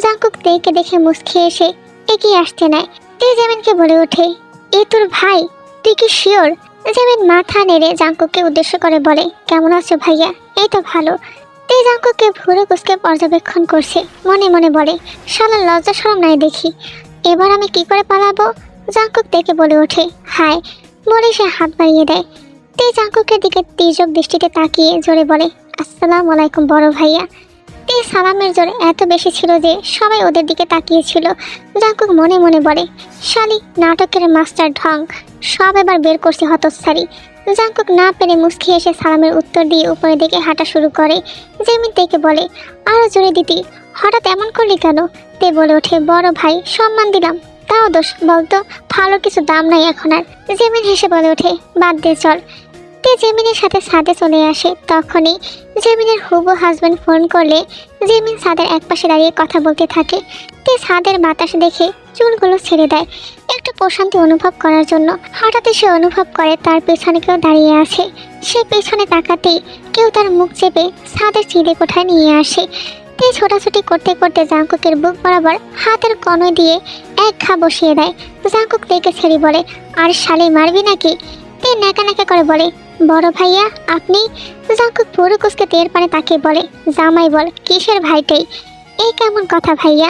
জাঙ্কুক তেকে দেখে মুচকি এসে এগিয়ে আসতে নেয়। তে জেমিনকে বলে ওঠে, এ তোর ভাই, তুই কি শিওর? জেমিন মাথা নেড়ে জাঙ্কুককে উদ্দেশ্য করে বলে, কেমন আছো ভাইয়া? এই তো ভালো। তে জাঙ্কুককে ভুরে কুচকে পর্যবেক্ষণ করছে, মনে মনে বলে, শালা লজ্জা শরম নাই দেখি, এবার আমি কি করে পালাবো? জাঙ্কুক তেকে বলে ওঠে, হায় বলে সে হাত বাড়িয়ে দেয়। তে জাঙ্কুকের দিকে তির্যক দৃষ্টিতে তাকিয়ে জোরে বলে, আসসালামু আলাইকুম বড় ভাইয়া। তে সালামের জোর এত বেশি ছিল যে সবাই ওদের দিকে তাকিয়েছিল। জাঙ্কুক মনে মনে বলে, শালি নাটকের মাস্টার ঢং সব এবার বের করছে হতচ্ছাড়ি। জাঙ্কুক না পেরে মুচকি এসে সালামের উত্তর দিয়ে উপরের দিকে হাঁটা শুরু করে। জেমিন তেকে বলে, আরও জোরে দিতি, হঠাৎ এমন করলি কেন? তে বলে ওঠে, বড় ভাই সম্মান দিলাম, তাও দোষ বলতো, ভালো কিছু দাম নাই এখন আর। জেমিন হেসে বলে ওঠে, বাদ দে চল। তে জেমিনের সাথে ছাদে চলে আসে। তখনই জেমিনের হুবু হাজব্যান্ড ফোন করলে জেমিন ছাদের একপাশে দাঁড়িয়ে কথা বলতে থাকে। তে ছাদের বাতাস দেখে চুলগুলো ছেড়ে দেয় একটু প্রশান্তি অনুভব করার জন্য। হঠাৎই সে অনুভব করে তার পেছনে কেউ দাঁড়িয়ে আছে। সে পেছনে তাকাতেই কেউ তার মুখ চেপে ছাদের চিঁড়ে কোঠায় নিয়ে আসে। তে ছোটাছুটি করতে করতে জাঙ্কুকের বুক বরাবর হাতের কনুই দিয়ে এক ঘা বসিয়ে দেয়। জাঙ্কুক তেকে ছেড়ে বলে, আর শালি মারবি নাকি? তে ন্যাকা ন্যাকা করে বলে, বড় ভাইয়া আপনি? জাঙ্কুক পুরো কুচকে তের পানে তাকিয়ে বলে, জামাই বল, কিসের ভাইটাই? এই কেমন কথা ভাইয়া?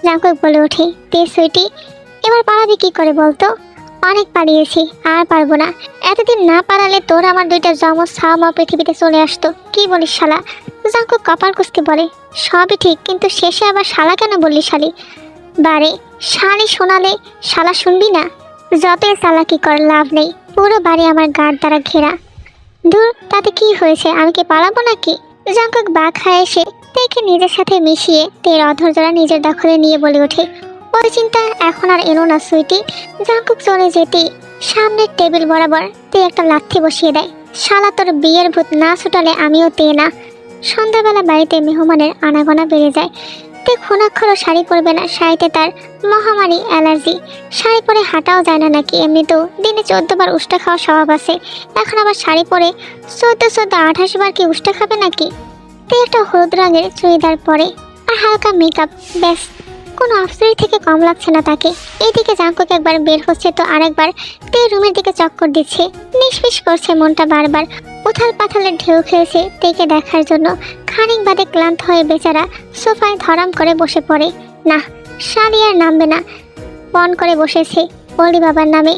জাঙ্কুক বলে ওঠে, তে সুইটি এবার পালাবি কি করে বলতো? অনেক পালিয়েছি, আর পারবো না। এতদিন না পালালে তোর আমার দুইটা জমজ ছাওয়া পৃথিবীতে চলে আসতো। কি বলিস শালা? জাঙ্কুক কপাল কুচকে বলে, সবই ঠিক, কিন্তু শেষে আবার শালা কেন বললি শালি? বারে শালি শোনালে শালা শুনবি না? যতই চালাকি কর লাভ নেই, পুরো বাড়ি আমার গার্ড দ্বারা ঘেরা। দূর তাতে কি হয়েছে, আমি কি পালাবো নাকি? জাঙ্কুক বাঘ খায় এসে তেকে নিজের সাথে মিশিয়ে তের অধৈর্যরা নিজের দখলে নিয়ে বলে ওঠে, ওই চিন্তা এখন আর এলো না সুইটি। জাঙ্কুক চলে যেতেই সামনের টেবিল বরাবর তে একটা লাথি বসিয়ে দেয়, শালা তোর বিয়ের ভূত না ছুটালে আমিও তে না। সন্ধ্যাবেলা বাড়িতে মেহমানের আনাগোনা বেড়ে যায়। তে খুনাক্ষরও শাড়ি পরবে না, শাড়িতে তার মহামারী অ্যালার্জি। শাড়ি পরে হাঁটাও যায় না নাকি? এমনিতেও দিনে 14 বার উষ্টা খাওয়া স্বভাব আছে, এখন আবার শাড়ি পরে 14 বার কি উষ্টা খাবে নাকি? তে একটা হলুদ রঙের চুড়িদার পরে আর হালকা মেকআপ, ব্যাস কোনো অপশনই থেকে কম লাগছে না তাকে। এইদিকে জাঙ্কুক একবার বের হচ্ছে তো আরেকবার তে রুমের দিকে চক্কর দিচ্ছে। নিষ্পিস করছে মনটা বারবার। উথাল পাথালের ঢেউ খেয়েছে তেকে দেখার জন্য। খানিক বাদে ক্লান্ত হয়ে বেচারা সোফায় ধরাম করে বসে পড়ে। না, শালি আর নামবে না, পণ করে বসেছে ওলি বাবার নামে।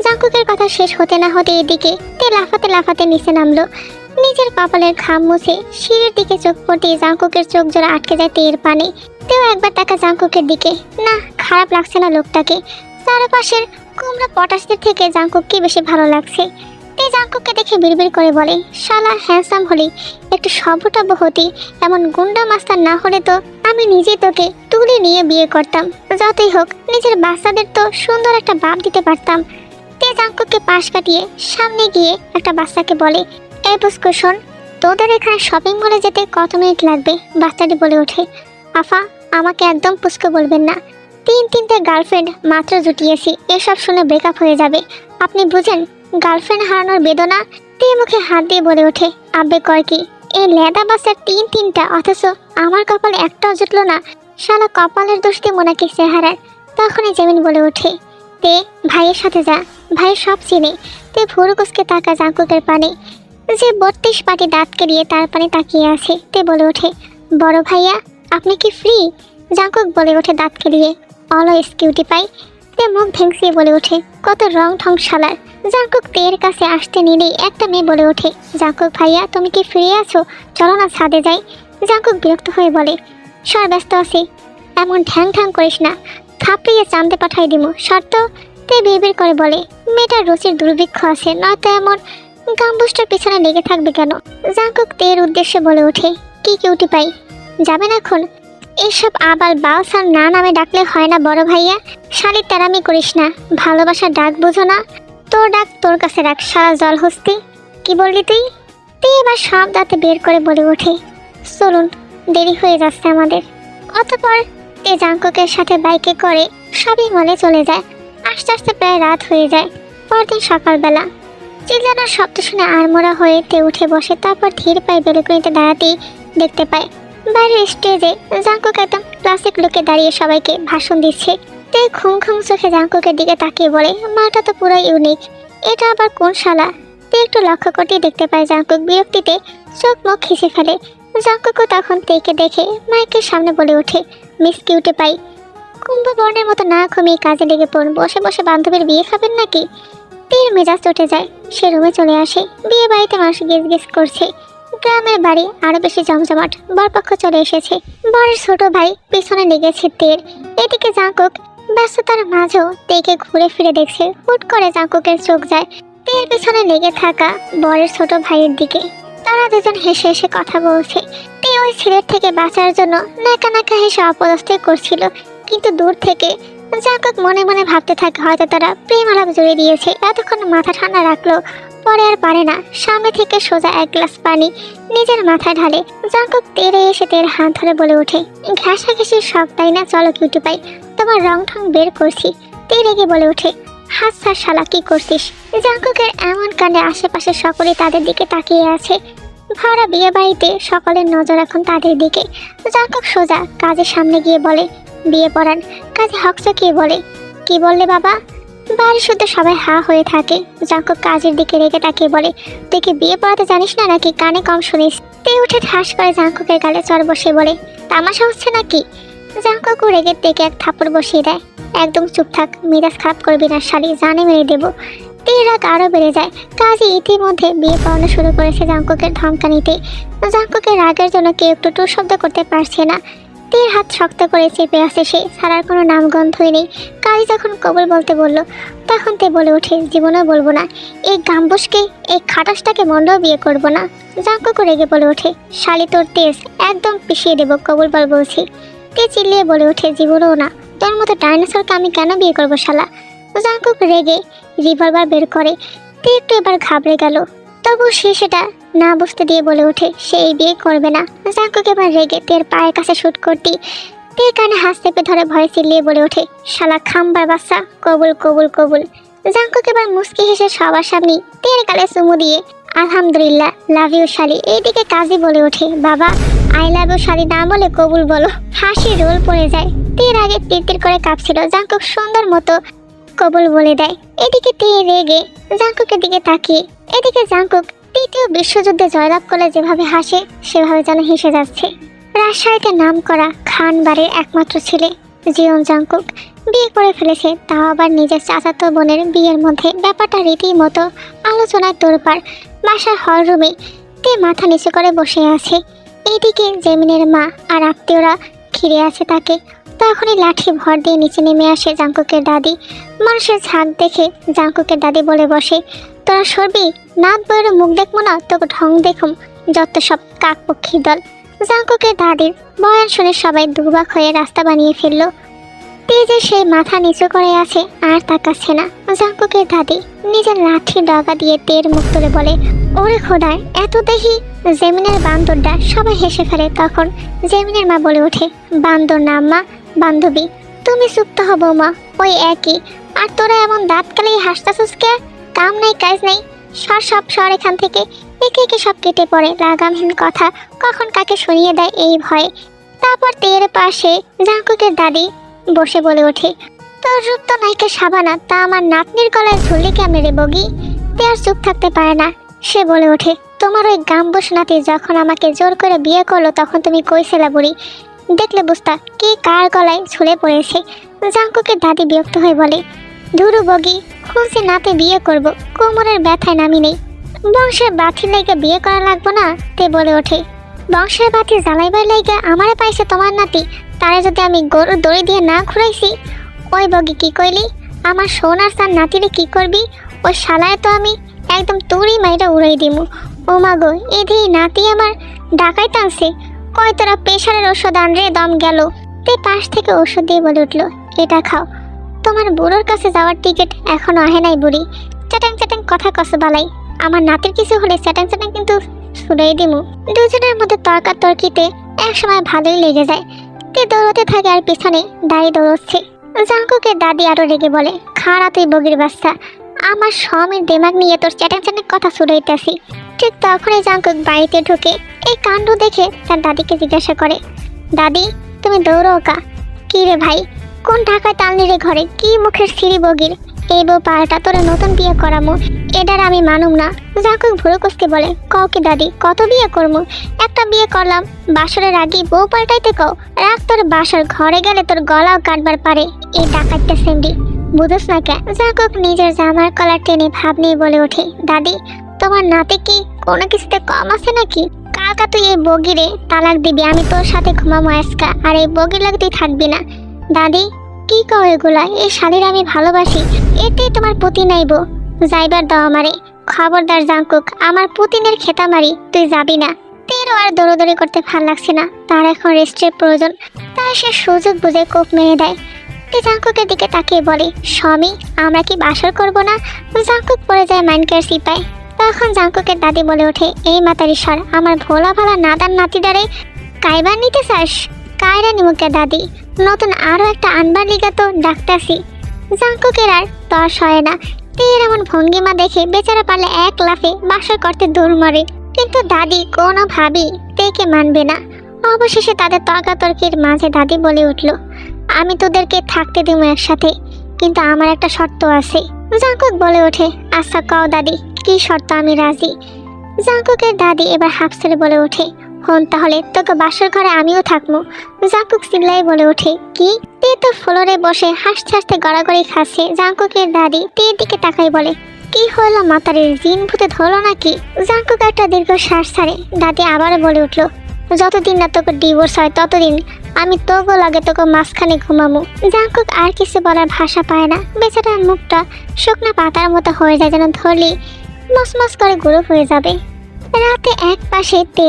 জাঙ্কুকের কথা শেষ হতে না হতে এদিকে তে লাফাতে লাফাতে নিচে নামলো। নিজের কপালের ঘাম মুছে সিঁড়ির দিকে চোখ পড়তেই জাঙ্কুকের চোখ জোড়া আটকে যায় তের পানে। তেও একবার তাকা জাঙ্কুকের দিকে। না, খারাপ লাগছে না লোকটাকে। চারপাশের কুমড়া পটাশদের থেকে জাঙ্কুককে বেশি ভালো লাগছে। তে জাঙ্কুককে দেখে বিড়বিড় করে বলে, শালা হ্যান্ডসাম হলি, একটু সভ্যটভ্য হতি, এমন গুন্ডা মাস্টার না হলে তো আমি নিজেই তোকে তুলে নিয়ে বিয়ে করতাম। যতই হোক নিজের বাচ্চাদের তো সুন্দর একটা বাপ দিতে পারতাম। তে জাঙ্কুককে পাশ কাটিয়ে সামনে গিয়ে একটা বাচ্চাকে বলে, এই পুস্কু শোন, তোদের এখানে শপিং মলে যেতে কত মিনিট লাগবে? বাচ্চাটি বলে ওঠে, আফা আমাকে একদম পুস্কু বলবেন না, তিনটে গার্লফ্রেন্ড মাত্র জুটিয়েছি, এসব শুনে ব্রেকআপ হয়ে যাবে। আপনি বুঝেন গার্লফ্রেন্ড হারানোর বেদনা? তে মুখে হাত দিয়ে বলে ওঠে, আব্বে কয় কি? এই লেদা বাচ্চার তিনটা, অথচ আমার কপালে একটাও জুটলো না। শালা কপালের দোষ দিয়ে মোনাকে চেহারার। তখনই জেমিন বলে ওঠে, তে ভাইয়ের সাথে যা, ভাই সব চিনে। তে ভুরু কুচকে তাকা জাঙ্কুকের পানে, যে 32 পাটি দাঁত কেড়িয়ে তার পানে তাকিয়ে আছে। তে বলে ওঠে, বড় ভাইয়া আপনি কি ফ্রি? জাঙ্কুক বলে ওঠে দাঁত কেড়িয়ে, অলওয়েজ কিউটি পাই। তে মুখ ভেঙচিয়ে বলে ওঠে, কত রং ঠং শালার। জাঙ্কুক তের কাছে আসতে নিলেই একটা মেয়ে বলে ওঠে, জাঙ্কুক ভাইয়া তুমি কি ফ্রি আছো? চলো না ছাদে যাই। জাঙ্কুক বিরক্ত হয়ে বলে, সর ব্যস্ত আছি, এমন ঠ্যাং ঠ্যাং করিস না, থাপড়িয়ে চান্দে পাঠাই দিমু শর্ত। তে বিড়বিড় করে বলে, মেয়েটার রুচির দুর্ভিক্ষ আছে, নয়তো এমন গাম্বুসটার পিছনে লেগে থাকবে কেন? জাঙ্কুক তের উদ্দেশ্যে বলে ওঠে, কি কিউটি পাই, যাবেন এখন? এসব আবার বাউসার না নামে ডাকলে হয় না বড় ভাইয়া। শালির তেরামি করিস না, ভালোবাসার ডাক বোঝো না? তোর ডাক তোর কাছে রাখ, সারা জল হস্তি। কি বললি তুই? তুই এবার সব দাঁতে বের করে বলে ওঠে, চলুন দেরি হয়ে যাচ্ছে আমাদের। অতঃপর তে জাঙ্কুকের সাথে বাইকে করে সবই মলে চলে যায়। আস্তে আস্তে প্রায় রাত হয়ে যায়। পরদিন সকালবেলা চিল্লানোর শব্দ শুনে আড়মোড়া হয়ে তে উঠে বসে। তারপর ধীর পায়ে বেলকনিতে দাঁড়াতেই দেখতে পায় বাইরের স্টেজে জাঙ্কুক একদম ক্লাসিক লুকে দাঁড়িয়ে সবাইকে ভাষণ দিচ্ছে। তে ঘুম ঘুম চোখে জাঙ্কুকের দিকে তাকিয়ে বলে, মাটা তো পুরো ইউনিক, এটা আবার কোন শালা? তে একটু লক্ষ্য করতেই দেখতে পায় জাঙ্কুক বিরক্তিতে চোখ মুখ খিচে ফেলে। জাঙ্কুকও তখন তেকে দেখে মাইকের সামনে বলে ওঠে, মিস কিউটি পাই, কুম্ভবর্ণের মতো না ঘুমিয়ে কাজে লেগে পড়ুন, বসে বসে বান্ধবীর বিয়ে খাবেন নাকি? তীর মেজাজ চটে যায়। সে রুমে চলে আসে। বিয়ে বাড়িতে মানুষ গেস গেস করছে। গ্রামের বাড়ি আরো বেশি জমজমাট। বরপক্ষ চলে এসেছে। বরের ছোট ভাই পিছনে লেগেছে তের। এদিকে জাঙ্কুক ব্যস্ততার মাঝেও তেকে ঘুরে ফিরে দেখছে। হুট করে জাঙ্কুকের চোখ যায় তের পিছনে লেগে থাকা বরের ছোট ভাইয়ের দিকে। তারা দুজন হেসে হেসে কথা বলছে। তে ওই ছেলের থেকে বাঁচার জন্য নাকা নাকা হেসে অপদস্থই করছিল, কিন্তু দূর থেকে জাঙ্কুক মনে মনে ভাবতে থাকে হয়তো তারা প্রেম আলাপ জুড়ে দিয়েছে। এতক্ষণ মাথা ঠান্ডা রাখলো, পরে আর পারে না। সামনে থেকে সোজা এক গ্লাস পানি নিজের মাথায় ঢালে। জাঙ্কুক তেরে এসে তের হাত ধরে বলে ওঠে, ঘেঁষাঘেঁষির শখ তাই না? চলো কিউটি পাই, তোমার রং ঠং বের করছি। তে রেগে বলে ওঠে, হাত ছাড় শালা, কি করছিস? জাঙ্কুকের এমন কাণ্ডে আশেপাশে সকলে তাদের দিকে তাকিয়ে আছে। ভাড়া বিয়ে বাড়িতে সকলের নজর এখন তাদের দিকে। জাঙ্কুক সোজা কাজের সামনে গিয়ে বলে, বিয়ে পড়ান। কাজে হকচকিয়ে বলে, কি বললে বাবা? বাড়ি শুদ্ধ সবাই হা হয়ে থাকে। জাঙ্কুক কাজের দিকে রেগে তাকিয়ে বলে, তুই কি বিয়ে পড়াতে জানিস না নাকি কানে কম শুনিস? তে উঠে ঠাস করে জাঙ্কুকের গালে চড় বসে বলে, তামাশা হচ্ছে নাকি? জাঙ্কুক রেগে তেকে এক থাপড় বসিয়ে দেয়। একদম চুপ থাক, মেজাজ খারাপ করবি না শালি, জানে মেরে দেবো। তের রাগ আরও বেড়ে যায়। কাজে ইতিমধ্যে বিয়ে পড়ানো শুরু করেছে জাঙ্কুকের ধমকানিতে। জাঙ্কুকের রাগের জন্য কেউ একটু টু শব্দ করতে পারছে না। তের হাত শক্ত করে চেপে আসে সে, ছাড়ার কোনো নামগন্ধই নেই। কাজী যখন কবুল বলতে বলল তখন তে বলে ওঠে, জীবনেও বলবো না। এই গাম্বুসকে, এই খাটাসটাকে মন্ডও বিয়ে করব না। জাঙ্কুকও রেগে বলে ওঠে, শালি তোর তেজ একদম পিষিয়ে দেবো, কবুল বল বলছি। তে চিল্লিয়ে বলে ওঠে, জীবনেও না, তোর মতো ডাইনোসরকে আমি কেন বিয়ে করবো শালা? জাঙ্কুক রেগে রিভলভার বের করে। তে একটু এবার ঘাবড়ে গেল, তবু সে সেটা না বুঝতে দিয়ে বলে ওঠে সে এই বিয়ে করবে না। জাঙ্কুক এবার রেগে তের পায়ের কাছে শুট করতে তের কানে হাত চেপে ধরে ভয়ে চিল্লিয়ে বলে ওঠে, শালা খাম্বার বাচ্চা, কবুল কবুল কবুল। জাঙ্কুক এবার মুচকি হেসে সবার সামনে তের গালে চুমু দিয়ে আলহামদুলিল্লাহ, লাভ ইউ শালি। এইদিকে কাজী বলে ওঠে, বাবা আই লাভ ইউ শালি না বলে কবুল বলো। হাসি রোল পড়ে যায়। তীর আগে তীর করে কাঁপছিল, জাঙ্কুক সুন্দর মতো কবুল বলে দেয়। এদিকে তে রেগে জাঙ্কুকের দিকে তাকিয়ে, এদিকে জাঙ্কুক তৃতীয় বিশ্বযুদ্ধে জয়লাভ করলে যেভাবে হাসে সেভাবে যেন হেসে যাচ্ছে। রাজশাহীতে নাম করা খান বাড়ির একমাত্র ছেলে জিয়ন জাঙ্কুক বিয়ে করে ফেলেছে, তাও আবার নিজের চাচাতো বোনের বিয়ের মধ্যে। ব্যাপারটা রীতিমতো আলোচনায় তোড়পাড়। বাসার হল রুমে তে মাথা নিচু করে বসে আছে। এইদিকে জেমিনের মা আর আত্মীয়রা ঘিরে আছে তাকে। তখনই লাঠি ভর দিয়ে নিচে নেমে আসে জাঙ্কুকের দাদি। মানুষের ঝাঁক দেখে জাঙ্কুকের দাদি বলে বসে, তোরা সরবি, নাত বইয়ের মুখ দেখবো না, তোকে ঢং দেখুম, যত সব কাকপক্ষীর দল। জাঙ্কুকের দাদির বয়ান শুনে সবাই দুবাক হয়ে রাস্তা বানিয়ে ফেললো। তেজে সেই মাথা নিচু করে আছে আর তাকাচ্ছে না। জাঙ্কুকের দাদি নিজের লাঠি ডগা দিয়ে তের মুখ তুলে বলে, ওরে খোদায়, এত দেখি জেমিনের বান্দরটা। সবাই হেসে ফেলে। তখন জেমিনের মা বলে ওঠে, বান্দর না মা, বান্ধবী। তুমি চুপতে হবো মা, ওই একই। আর তোরা এমন দাঁত কালেই হাসতাছিস কে? কাম নাই কাজ নেই, সর এখান থেকে। একে একে সব কেটে পড়ে। লাগামহীন কথা কখন কাকে শুনিয়ে দেয় এই ভয়ে। তারপর তের পাশে জাঙ্কুকের দাদি বসে বলে ওঠে, তোর রূপ তো নায়িকা সাবানা, তা আমার নাতনির গলায় ঝুললি কেমন রে বগি? তে আর চুপ থাকতে পারে না। সে বলে ওঠে, তোমার ওই গাম্বুস নাতি যখন আমাকে জোর করে বিয়ে করলো তখন তুমি কইছিলা বুড়ি, দেখলে বুঝতা কি কার গলায় ঝুলে পড়েছে। জাঙ্কুকের দাদি বিরক্ত হয়ে বলে, ধুরু বগি, খুঁজে নাতে বিয়ে করব, কোমরের ব্যথায় নামি নেই। বংশের বাতির লাইগা বিয়ে করা লাগবো না? তে বলে ওঠে, বংশের বাতি জ্বালাইবার লাইগা আমারে পাইছে তোমার নাতি, তারে যদি আমি গরুর দড়ি দিয়ে না ঘুরাইছি। ওই বগি কি কইলি? আমার সোনার সার নাতিরে কি করবি? ওই শালায় তো আমি একদম তুড়ি মাইরা উড়াই দিমু। ও মা গো, এদিকে নাতি আমার ডাকাই টানছে। কয় তোরা প্রেশারের ওষুধ আন রে, দম গেল। তে পাশ থেকে ওষুধ দিয়ে বলে উঠলো, এটা খাও। তোমার বুড়োর কাছে যাওয়ার টিকিট এখনো আহে নাই বুড়ি। চ্যাটাং চ্যাটাং কথা কস বালাই, আমার নাতির কিছু হলে চ্যাটাং চ্যাটাং কিন্তু ছুড়াই দিমু। দুজনের মধ্যে তর্কাতর্কিতে একসময় ভালোই লেগে যায়। তে দৌড়তে থাকে আর পিছনে দাঁড়িয়ে দৌড়চ্ছে। জাঙ্কুকের দাদি আরো রেগে বলে, খাড়া তুই বগির বাচ্চা, আমার স্বামীর দিমাগ নিয়ে তোর চ্যাটাং চ্যাটাং কথা ছুড়াইতেছি। ঠিক তখনই জাঙ্কুক বাড়িতে ঢুকে এই কাণ্ড দেখে তার দাদিকে জিজ্ঞাসা করে, দাদি তুমি দৌড়ো কা? কি রে ভাই, কোন ঢাকায় তালনি রে ঘরে? কি মুখের সিঁড়ি বগির? এই বউ পাড়াটা তোরে নতুন বিয়ে করামো, এটার আমি মানুম না। জাঙ্কুক ভুরুকুসকে বলে, কও কি দাদি, কত বিয়ে করমু? একটা বিয়ে করলাম, বাসরের আগে বউ পাল্টাইতে কও? রাখ তোর বাসর, ঘরে গেলে তোর গলাও কাটবার পারে এই ডাকাতটা সেন্ডি, বুঝোস না কে? জাঙ্কুক নিজের জামার কলার টেনে ভাব নিয়ে বলে ওঠে, দাদি তোমার নাতে কি কোনো কিছুতে কম আছে নাকি? কালকা তুই এই বগিরে তালাক দিবি, আমি তোর সাথে ঘুমামো আজকা, আর এই বগির লাগে তুই থাকবি না। দাদি কি কও এগুলা? এই শালীর আমি ভালোবাসি, এতেই তোমার পুতি নাইব, যাইবার দাও আমারে। খবরদার জাঙ্কুক, আমার পুতিনের খেতা মারি, তুই যাবি না। তেরও আর দৌড়দৌড়ি করতে ভাল লাগছে না, তার এখন রেস্টের প্রয়োজন। তাই সে সুযোগ বুঝে কোপ মেরে দেয়। তে জাঙ্কুকের দিকে তাকিয়ে বলে, স্বামী আমরা কি বাসর করব না? জাঙ্কুক পড়ে যায় মাইনকের সিপায়। তখন জাঙ্কুকের দাদি বলে ওঠে, এই মাতারি সর, আমার ভোলা ভালা নাদান নাতিদারে কাইবার নিতে চাস? কায়রা নিমুকে দাদি, নতুন আরো একটা আনবার লিগা তো ডাকতাছি। জাঙ্কুকের আর তর্স হয় না। তের এমন ভঙ্গিমা দেখে বেচারা পারলে এক লাফে বাসর করতে দৌড় মারে, কিন্তু দাদি কোনোভাবেই তেকে মানবে না। অবশেষে তাদের তর্কাতর্কির মাঝে দাদি বলে উঠল, আমি তোদেরকে থাকতে দেবো একসাথে, কিন্তু আমার একটা শর্ত আছে। জাঙ্কুক বলে ওঠে, আচ্ছা কও দাদি, কি শর্ত? আমি রাজি। জাঙ্কুকের দাদি এবার হাফ ছেড়ে বলে ওঠে, হন তাহলে তোকে বাসর ঘরে আমিও থাকবো। জাঙ্কুক চিল্লাই বলে ওঠে, কি? তে তো ফ্লোরে বসে হাসতে হাসতে গড়াগড়ি খাচ্ছে। জাঙ্কুকের দাদি তের দিকে তাকাই বলে, কি হলো মাতারির, জিন ভূতে ধরলো নাকি? জাঙ্কুক একটা দীর্ঘ শ্বাস ছাড়ে। দাদি আবারও বলে উঠলো, যতদিন না তোকে ডিভোর্স হয় ততদিন আমি তোকে লাগে তোকে মাঝখানে ঘুমামো। জাঙ্কুক আর কিছু বলার ভাষা পায় না। বেচারার মুখটা শুকনা পাতার মতো হয়ে যায়, যেন ধরলেই মসমস করে গুঁড়ো হয়ে যাবে। রাতে এক পাশে তে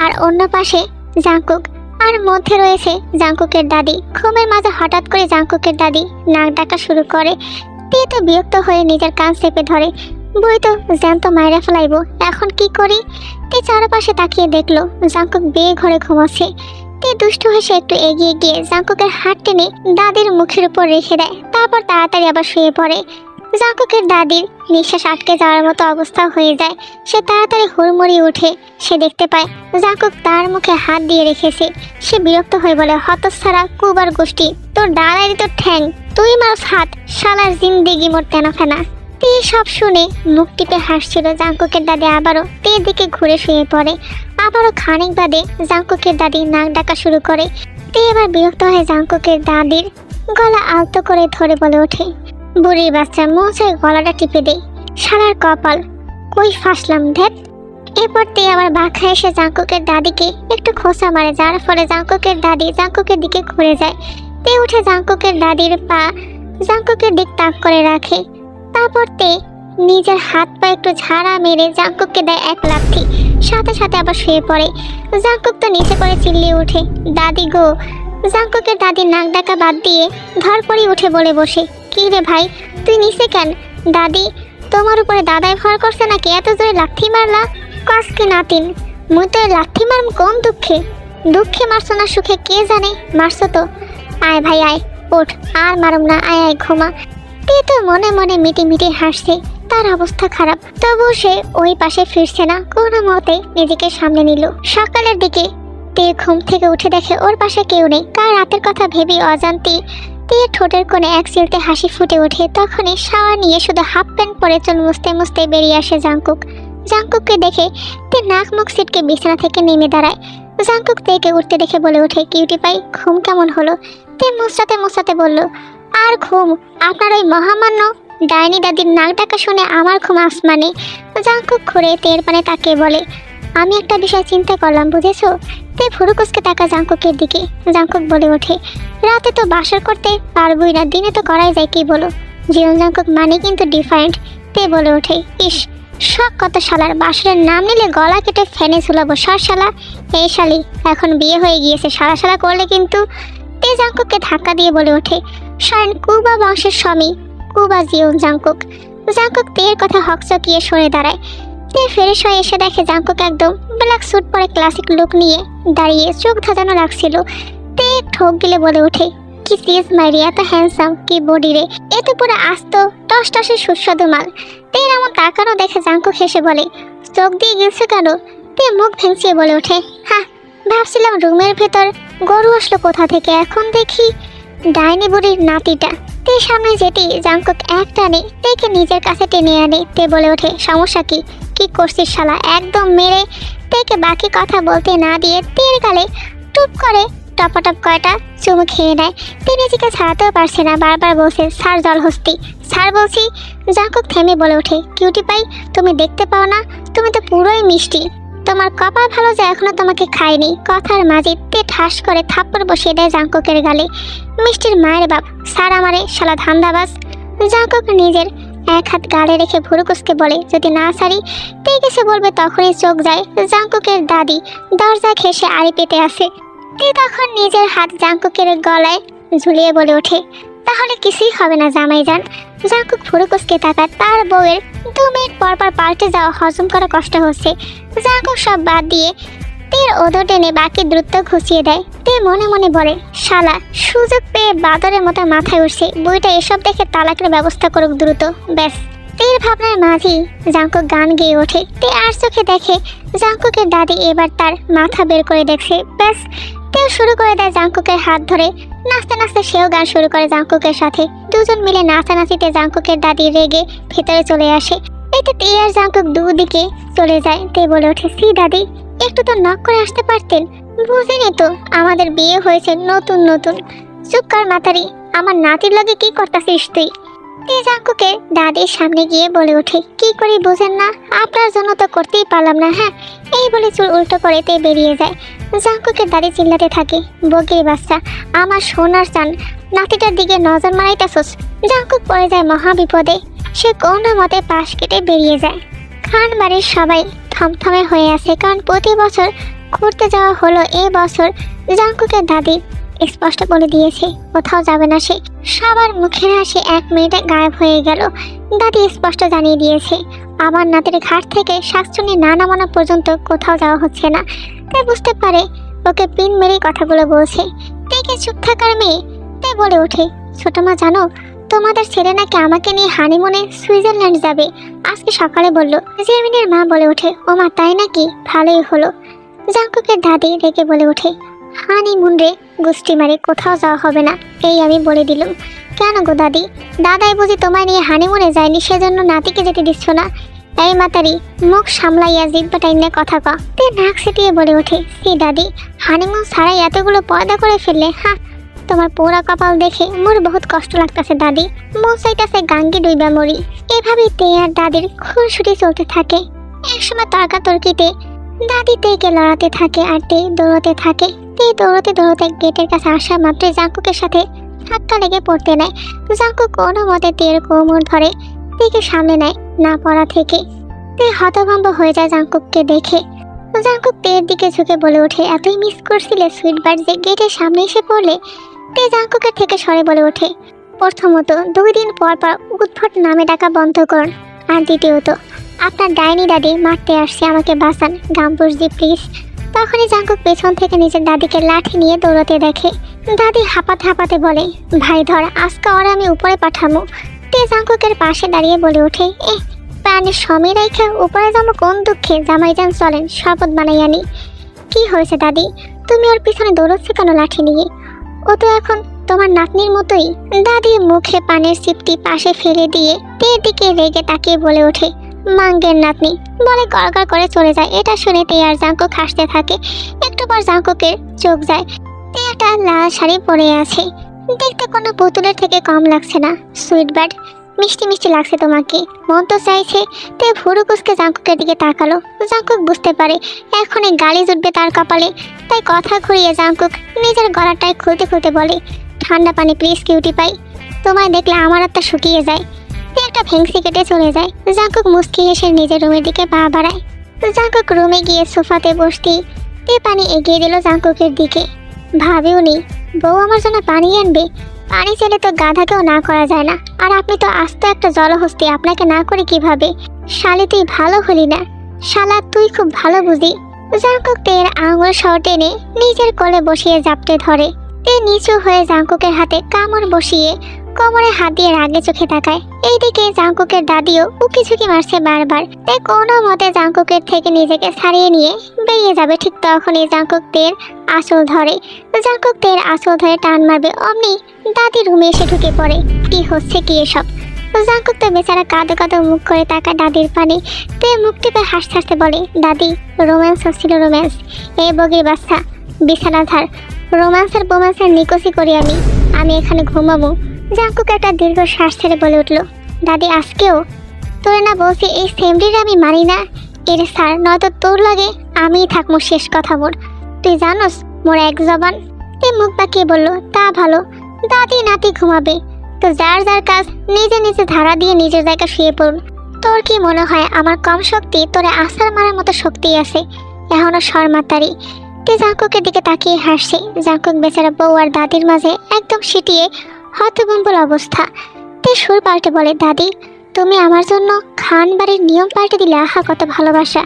আর অন্য পাশে জাঙ্কুক, আর মধ্যে রয়েছে জাঙ্কুকের দাদি। ঘুমের মাঝে হঠাৎ করে জাঙ্কুকের দাদি নাক ডাকা শুরু করে। তে তো বিরক্ত হয়ে নিজের কান চেপে ধরে, বই তো জ্যান্ত মায়েরা ফেলাইব, এখন কি করি? তে চারপাশে তাকিয়ে দেখলো জাঙ্কুক বেয়ে ঘরে ঘুমাচ্ছে। তে দুষ্টু হেসে একটু এগিয়ে গিয়ে জাঙ্কুকের হাত টেনে দাদির মুখের উপর রেখে দেয়, তারপর তাড়াতাড়ি আবার শুয়ে পড়ে। জাঙ্কুকের দাদির নিঃশ্বাস আটকে যাওয়ার মতো অবস্থা হয়ে যায়। সে তাড়াতাড়ি হুড়মুড়ি উঠে সে দেখতে পায় জাঙ্কুক তার মুখে হাত দিয়ে রেখেছে। সে বিরক্ত হয়ে বলে, হতচ্ছাড়া কুবার গোষ্ঠী, তোর ডালারই তোর ঠ্যাং, তুই মারস হাত, শালার জিন্দেগি মোর তেনা ফেনা। তে সব শুনে মুখ টিপে হাসছিল। জাঙ্কুকের দাদি আবারও তের দিকে ঘুরে শুয়ে পড়ে। আবারও খানিক বাদে জাঙ্কুকের দাদি নাক ডাকা শুরু করে। তে এবার বিরক্ত হয়ে জাঙ্কুকের দাদির গলা আলতো করে ধরে বলে ওঠে, বুড়ির বাচ্চা, মৌচায় গলাটা টিপে দেই, শালার কপাল, কই ফাঁসলাম ধ্যাত। এরপর তে আবার বাঁকা এসে জাঙ্কুকের দাদিকে একটু খোঁচা মারে, যার ফলে জাঙ্কুকের দাদি জাঙ্কুকের দিকে ঘুরে যায়। তে উঠে জাঙ্কুকের দাদির পা জাঙ্কুকের দিক তাক করে রাখে। তারপর তে নিজের হাত পা একটু ঝাড়া মেরে জাঙ্কুককে দেয় এক লাথি, সাথে সাথে আবার শুয়ে পড়ে। জাঙ্কুক তো নিচে করে চিল্লিয়ে ওঠে, দাদি গো। জাঙ্কুকের দাদি নাক ডাকা বাদ দিয়ে ধরপড়ি উঠে বলে বসে, কি রে ভাই, তুই নিচে কেন? দাদি তোমার উপরে দাদাই ভর করছে নাকি? এত জোরে লাথি মারলা কাজ কি নাতিন? মুই তো লাথি মারম কোন দুঃখে? দুঃখে মারছো না সুখে কে জানে, মারছো তো। আয় ভাই আয়, ওঠ, আর মারুম না, আয় আয় ঘুমা। তে তো মনে মনে মিটি মিটি হাসছে। তার অবস্থা খারাপ, তবুও সে ওই পাশে ফিরছে না, কোনো মতে নিজেকে সামনে নিল। সকালের দিকে তে ঘুম থেকে উঠে দেখে ওর পাশে কেউ নেই। কার রাতের কথা ভেবে অজান্তে তে ঠোঁটের কোণে এক চিলতে হাসি ফুটে ওঠে। তখনই শাওয়ার নিয়ে শুধু হাফ প্যান্ট পরে চুল মুছতে মুছতে বেরিয়ে আসে জাঙ্কুক। জাঙ্কুককে দেখে তে নাক মুখ সিটকে বিছানা থেকে নেমে দাঁড়ায়। জাঙ্কুক তেকে উঠতে দেখে বলে ওঠে, কিউটি পাই, ঘুম কেমন হলো? তে মুছাতে মুছাতে বলল, আর ঘুম, আপনার ওই মহামান্য ডাইনি দাদির নাক ডাকা শুনে আমার ঘুম আসমানে। জাঙ্কুক ঘুরে তের পানে তাকে বলে, আমি একটা বিষয় চিন্তা করলাম, বুঝেছো? তে ভুরুকুসকে তাকা জাঙ্কুকের দিকে। জাঙ্কুক বলে ওঠে, রাতে তো বাসর করতে পারবই না, দিনে তো করাই যায়, কি বলো? জীবন জাঙ্কুক মানে কিন্তু ডিফারেন্ট। তে বলে ওঠে, ইস, শখ কত শালার, বাসরের নাম নিলে গলা কেটে ফেনে ঝুলাবো সর শালা। এই শালি, এখন বিয়ে হয়ে গিয়েছে, সারা সারা করলে কিন্তু। তে জাঙ্কুককে ধাক্কা দিয়ে বলে ওঠে, শায়ন কুবা বংশের স্বামী, কুবা জিওন জাঙ্কুক। জাঙ্কুক তের কথা হকচকিয়ে সরে দাঁড়ায়। তে ফ্রেশ হয়ে এসে দেখে জাঙ্কুক একদম ব্ল্যাক স্যুট পরে ক্লাসিক লুক নিয়ে দাঁড়িয়ে, চোখ ধাঁধানো লাগছিল। তে ঠোক গিলে বলে ওঠে, কি সিজ মাইরি, এত হ্যান্ডসাম, কি বডি রে, এত পুরো আস্ত টস টসের সুস্বাদু মাল। তের এমন তাকানো দেখে জাঙ্কুক হেসে বলে, চোখ দিয়ে গেছে কেন? তে মুখ ভেঙচিয়ে বলে ওঠে, হ্যাঁ, ভাবছিলাম রুমের ভেতর গরু আসলো কোথা থেকে, এখন দেখি ডাইনি বুড়ির নাতিটা। তে সামনে যেতেই জাঙ্কুক এক টানে তেকে নিজের কাছে টেনে আনে। তে বলে ওঠে, সমস্যা কি? কি করছিস শালা? একদম মেরে তেকে বাকি কথা বলতে না দিয়ে তের গালে টুপ করে টপাটপ কয়টা চুমু খেয়ে নেয়। তে নিজেকে ছাড়াতেও পারছে না, বারবার বলছে, স্যার জল হস্তি, স্যার বলছি। জাঙ্কুক থেমে বলে ওঠে, কিউটি পাই, তুমি দেখতে পাও না? তুমি তো পুরোই মিষ্টি, তোমার কপাল ভালো যে এখনো তোমাকে খায়নি। কথার মাঝে তে ঠাস করে থাপ্পড় বসিয়ে দেয় জাঙ্কুকের গালে। মিষ্টির মায়ের বাপ, স্যার আমারে শালা ধান্দাবাজ। জাঙ্কুক নিজের এক হাত গালে রেখে ভুরুকুসকে বলে, যদি না সারি তে কিছু বলবে তখনই চোখ যায় জাঙ্কুকের দাদি দরজা ঘেঁষে আড়ি পেতে আসে। তে তখন নিজের হাত জাঙ্কুকের গলায় ঝুলিয়ে বলে ওঠে, তাহলে কিছুই হবে না জামাইজান। জাঙ্কুক ভুরুকুসকে তাকায়, তার বউয়ের 2 মিনিট পর পর পাল্টে যাওয়া হজম করা কষ্ট হচ্ছে। জাঙ্কুক সব বাদ দিয়ে তের ওদর টেনে বাকি দ্রুত ঘুষিয়ে দেয়। তে মনে মনে বলে, শালা সুযোগ পেয়ে বাদরের মতো মাথায় উঠছে, বইটা এসব দেখে তালাকের ব্যবস্থা করুক দ্রুত, ব্যাস। তের ভাবনার মাঝেই জাঙ্কুক গান গেয়ে ওঠে। তে আর চোখে দেখে জাঙ্কুকের দাদি এবার তার মাথা বের করে দেখছে, ব্যাস। তেও শুরু করে দেয় জাঙ্কুকের হাত ধরে। নাচতে নাচতে সেও গান শুরু করে জাঙ্কুকের সাথে। দুজন মিলে নাচানাচিতে জাঙ্কুকের দাদি রেগে ভেতরে চলে আসে। এতে তে আর জাঙ্কুক দুদিকে চলে যায়। তে বলে ওঠে, সি দাদি, একটু তো নক করে আসতে পারতেন, বুঝিনি তো আমাদের বিয়ে হয়েছে নতুন নতুন। চুপ কর মাতারি, আমার নাতির লগে কি করতেছিস তুই? তে জাঙ্কুকের দাদির সামনে গিয়ে বলে ওঠে, কি করি বোঝেন না, আপনার জন্য তো করতেই পারলাম না। হ্যাঁ, এই বলে চুল উল্টো করে তে বেরিয়ে যায়। জাঙ্কুকের দাদি চিল্লাতে থাকে, বগির বাচ্চা, আমার সোনার চান, নাতিটার দিকে নজর মারাইতেছস। জাঙ্কুক পড়ে যায় মহা বিপদে। সে কোনো মতে পাশ কেটে বেরিয়ে যায়। খান বাড়ির সবাই থমথমে হয়ে আছে, কারণ প্রতি বছর ঘুরতে যাওয়া হলো। এ বছর জাঙ্কুকের দাদি স্পষ্ট বলে দিয়েছে কোথাও যাবে না সে। সবার মুখের হাসি 1 মিনিটে গায়েব হয়ে গেল। দাদি স্পষ্ট জানিয়ে দিয়েছে আমার নাতির ঘাট থেকে শাকচুনি না নামানো পর্যন্ত কোথাও যাওয়া হচ্ছে না। তাই বুঝতে পারে ওকে পিন মেরেই কথাগুলো বলছে। তেকে চুপ থাকার মেয়ে তে বলে ওঠে, ছোট মা জানো, তোমাদের ছেলে নাকি আমাকে নিয়ে হানিমুনে সুইজারল্যান্ড যাবে। আজকে সকালে বললো। জেমিনের মা বলে ওঠে, ও মা তাই নাকি, ভালোই হলো। জাঙ্কুকের দাদি রেগে বলে ওঠে, হানিমুন রে গুষ্টি মারে, কোথাও যাওয়া হবে না, এই আমি বলে দিলাম। কেন গো দাদি, দাদাই বুঝি তোমায় নিয়ে হানিমুনে যায়নি, সেজন্য নাতিকে যেতে দিচ্ছ না? এই মাতারি, মুখ সামলাইয়া জিব্বাটাই নিয়ে কথা ক। তে নাক সিটিয়ে বলে ওঠে, সি দাদি, হানিমুন ছাড়াই এতগুলো পয়দা করে ফেললে, হ্যাঁ। তোমার পোড়া কপাল দেখে মোর বহুত কষ্ট লাগতেছে দাদি, মন চাইতেছে গাঙ্গে ডুইবা মরি। এভাবেই তে আর দাদির খুনসুটি চলতে থাকে। একসময় তর্কাতর্কিতে দাদি তেকে লড়াতে থাকে আর তে দৌড়াতে থাকে। তে দৌড়াতে দৌড়াতে গেটের কাছে আসা মাত্রই জাঙ্কুকের সাথে ধাক্কা লেগে পড়তে নেয়। জাঙ্কুক কোনো মতে তের কোমর ধরে তেকে সামনে নেয় না পড়া থেকে। তে হতভম্ব হয়ে যায় জাঙ্কুককে দেখে। জাঙ্কুক তের দিকে ঝুঁকে বলে ওঠে, এতই মিস করছিলে সুইটবার্ড যে গেটের সামনে এসে পড়লে? তে জাঙ্কুকের থেকে সরে বলে ওঠে, প্রথমত 2 দিন পর পর উদ্ভট নামে ডাকা বন্ধ করুন, আর দ্বিতীয়ত আপনার ডাইনি দাদি মারতে আসছে, আমাকে বাঁচান গাম্বুসজি প্লিজ। তখনই জাঙ্কুক পেছন থেকে নিজের দাদিকে লাঠি নিয়ে দৌড়াতে দেখে। দাদি হাঁপাতে হাঁপাতে বলে, ভাই ধর, আজকে ওরা আমি উপরে পাঠামো। তে জাঙ্কুকের পাশে দাঁড়িয়ে বলে ওঠে, প্রাণের সময় রেখে উপরে যাবো কোন দুঃখে, জামাইজান চলেন শপথ বানাই আনি। কি হয়েছে দাদি, তুমি ওর পিছনে দৌড়চ্ছে কেন লাঠি নিয়ে? ও তো এখন তোমার নাতনির মতোই। দাদি মুখে পানের চিপটি পাশে ফেলে দিয়ে তের দিকে রেগে তাকিয়ে বলে ওঠে, মাঙ্গের নাতনি বলে গড়গড় করে চলে যায়। এটা শুনে তে আর জাঙ্কুক হাসতে থাকে। একটু পর জাঙ্কুকের চোখ যায়, তে একটা লাল শাড়ি পরে আছে, দেখতে কোনো পুতুলের থেকে কম লাগছে না। সুইটবার্ড, মিষ্টি মিষ্টি লাগছে তোমাকে, মন তো চাইছে। তে ভুরু কুচকে জাঙ্কুকের দিকে তাকালো। জাঙ্কুক বুঝতে পারে এখনই গালি জুটবে তার কপালে, তাই কথা ঘুরিয়ে জাঙ্কুক নিজের গলাটায় খুলতে খুলতে বলে, ঠান্ডা পানি প্লিজ কিউটি পাই, তোমায় দেখলে আমার আত্মা শুকিয়ে যায়। তে একটা ভেংসি কেটে চলে যায়। জাঙ্কুক মুচকি এসে নিজের রুমের দিকে পা বাড়ায়। জাঙ্কুক রুমে গিয়ে সোফাতে বসতেই তে পানি এগিয়ে দিল জাঙ্কুকের দিকে। ভাবেও নি বউ আমার জন্য পানি আনবে, পানি চাইলে তো গাধাকেও না করা যায় না, আর আপনি তো আস্ত একটা জলহস্তি, আপনাকে না করে কিভাবে? শালি তুই ভালো হলি না, শালা তুই খুব ভালো বুঝি। জাঙ্কুক তের আঙুল সহ টেনে নিজের কোলে বসিয়ে জাপটে ধরে। তে নিচু হয়ে জাঙ্কুকের হাতে কামড় বসিয়ে কোমরে হাত দিয়ে রাগে চোখে তাকায়। এইদিকে জাঙ্কুকের দাদিও উকি ঝুঁকি মারছে বারবার। তে কোনো মতে জাঙ্কুকের থেকে নিজেকে ছাড়িয়ে নিয়ে বেরিয়ে যাবে, ঠিক তখনই জাঙ্কুক তের আঁচল ধরে। জাঙ্কুক তের আঁচল ধরে টান মারবে, অমনি দাদি রুমে এসে ঢুকে পড়ে। কি হচ্ছে কি এসব? জাঙ্কুক তো বেচারা কাঁদো কাঁদো মুখ করে তাকায় দাদির পানে। তে মুখ টিপে হাসতে হাসতে বলে, দাদি রোম্যান্স হচ্ছিল রোম্যান্স, এই বগির বাচ্চা বিছানা ধার, রোম্যান্সের নিকোসি করি আমি এখানে ঘুমাবো। জাঙ্কুক একটা দীর্ঘ শ্বাস ছেড়ে বলে উঠল, দাদি আজকেও তোরে না বলছি এই সেমডির আমি মানি না, এর স্যার, নয়তো তোর লাগে আমিই থাকবো শেষ কথা মোর, তুই জানোস মোর এক জবান। তে মুখ বাঁকিয়ে বলল, তা ভালো, দাদি নাতি ঘুমাবে তো যার যার কাজ নিজে নিজে ধারা দিয়ে নিজের জায়গা শুয়ে পড়ুন। তোর কি মনে হয় আমার কম শক্তি? তোরে আসার মারার মতো শক্তি আছে, এখনো শর্মাতারি। তে জাঙ্কুকের দিকে তাকিয়ে হাসছে। জাঙ্কুক বেচারা বউ আর দাদির মাঝে একদম সিটিয়ে হতভম্বল অবস্থা। তে সুর পাল্টে বলে, দাদি তুমি আমার জন্য খান বাড়ির নিয়ম পাল্টে দিলে, আহা কত ভালোবাসা।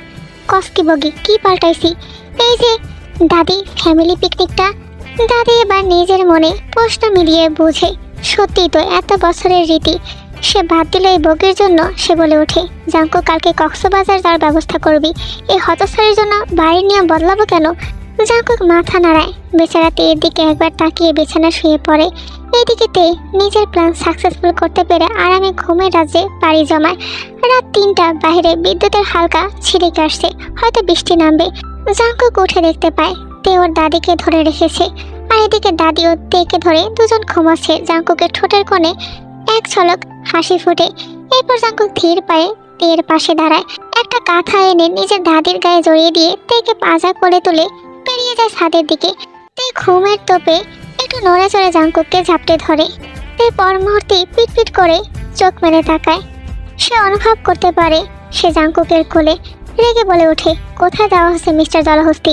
কস্কি বগি কি পাল্টাইছি? এই যে দাদি ফ্যামিলি পিকনিকটা। দাদি এবার নিজের মনে প্রশ্ন মিলিয়ে বুঝে সত্যিই তো এত বছরের রীতি সে বাদ দিল এই বগির জন্য। সে বলে ওঠে, জাঙ্কু কালকে কক্সবাজার যাওয়ার ব্যবস্থা করবি, এই হতসারের জন্য বাড়ির নিয়ম বদলাবো কেন? জাঙ্কুক মাথা নাড়ায়। বেচারা তের দিকে একবার তাকিয়ে বিছানা শুয়ে পড়ে। এইদিকে তে নিজের প্ল্যান সাকসেসফুল করতে পেরে আরামে ঘুমের রাজ্যে পাড়ি জমায়। রাত 3টা, বাইরে বিদ্যুতের হালকা ছিড়িক আসছে, হয়তো বৃষ্টি নামবে। জাঙ্কুক উঠে দেখতে পায় তে ওর দাদিকে ধরে রেখেছে, আর এদিকে দাদিও তেকে ধরে দুজন ঘুমাচ্ছে। জাঙ্কুকের ঠোঁটের কোণে এক ঝলক হাসি ফোটে। এরপর জাঙ্কুক ধীর পায়ে তের পাশে দাঁড়ায়, একটা কাঁথা এনে নিজের দাদির গায়ে জড়িয়ে দিয়ে তেকে পাজা করে তুলে পেরিয়ে যায় ছাদের দিকে। তে ঘুমের তোপে একটু নড়ে চড়ে জাঙ্কুককে ঝাপটে ধরে। তে পর মুহূর্তে পিটপিট করে চোখ মেলে তাকায়। সে অনুভব করতে পারে সে জাঙ্কুকের কোলে। রেগে বলে ওঠে, কোথায় যাওয়া হচ্ছে মিস্টার জলহস্তি?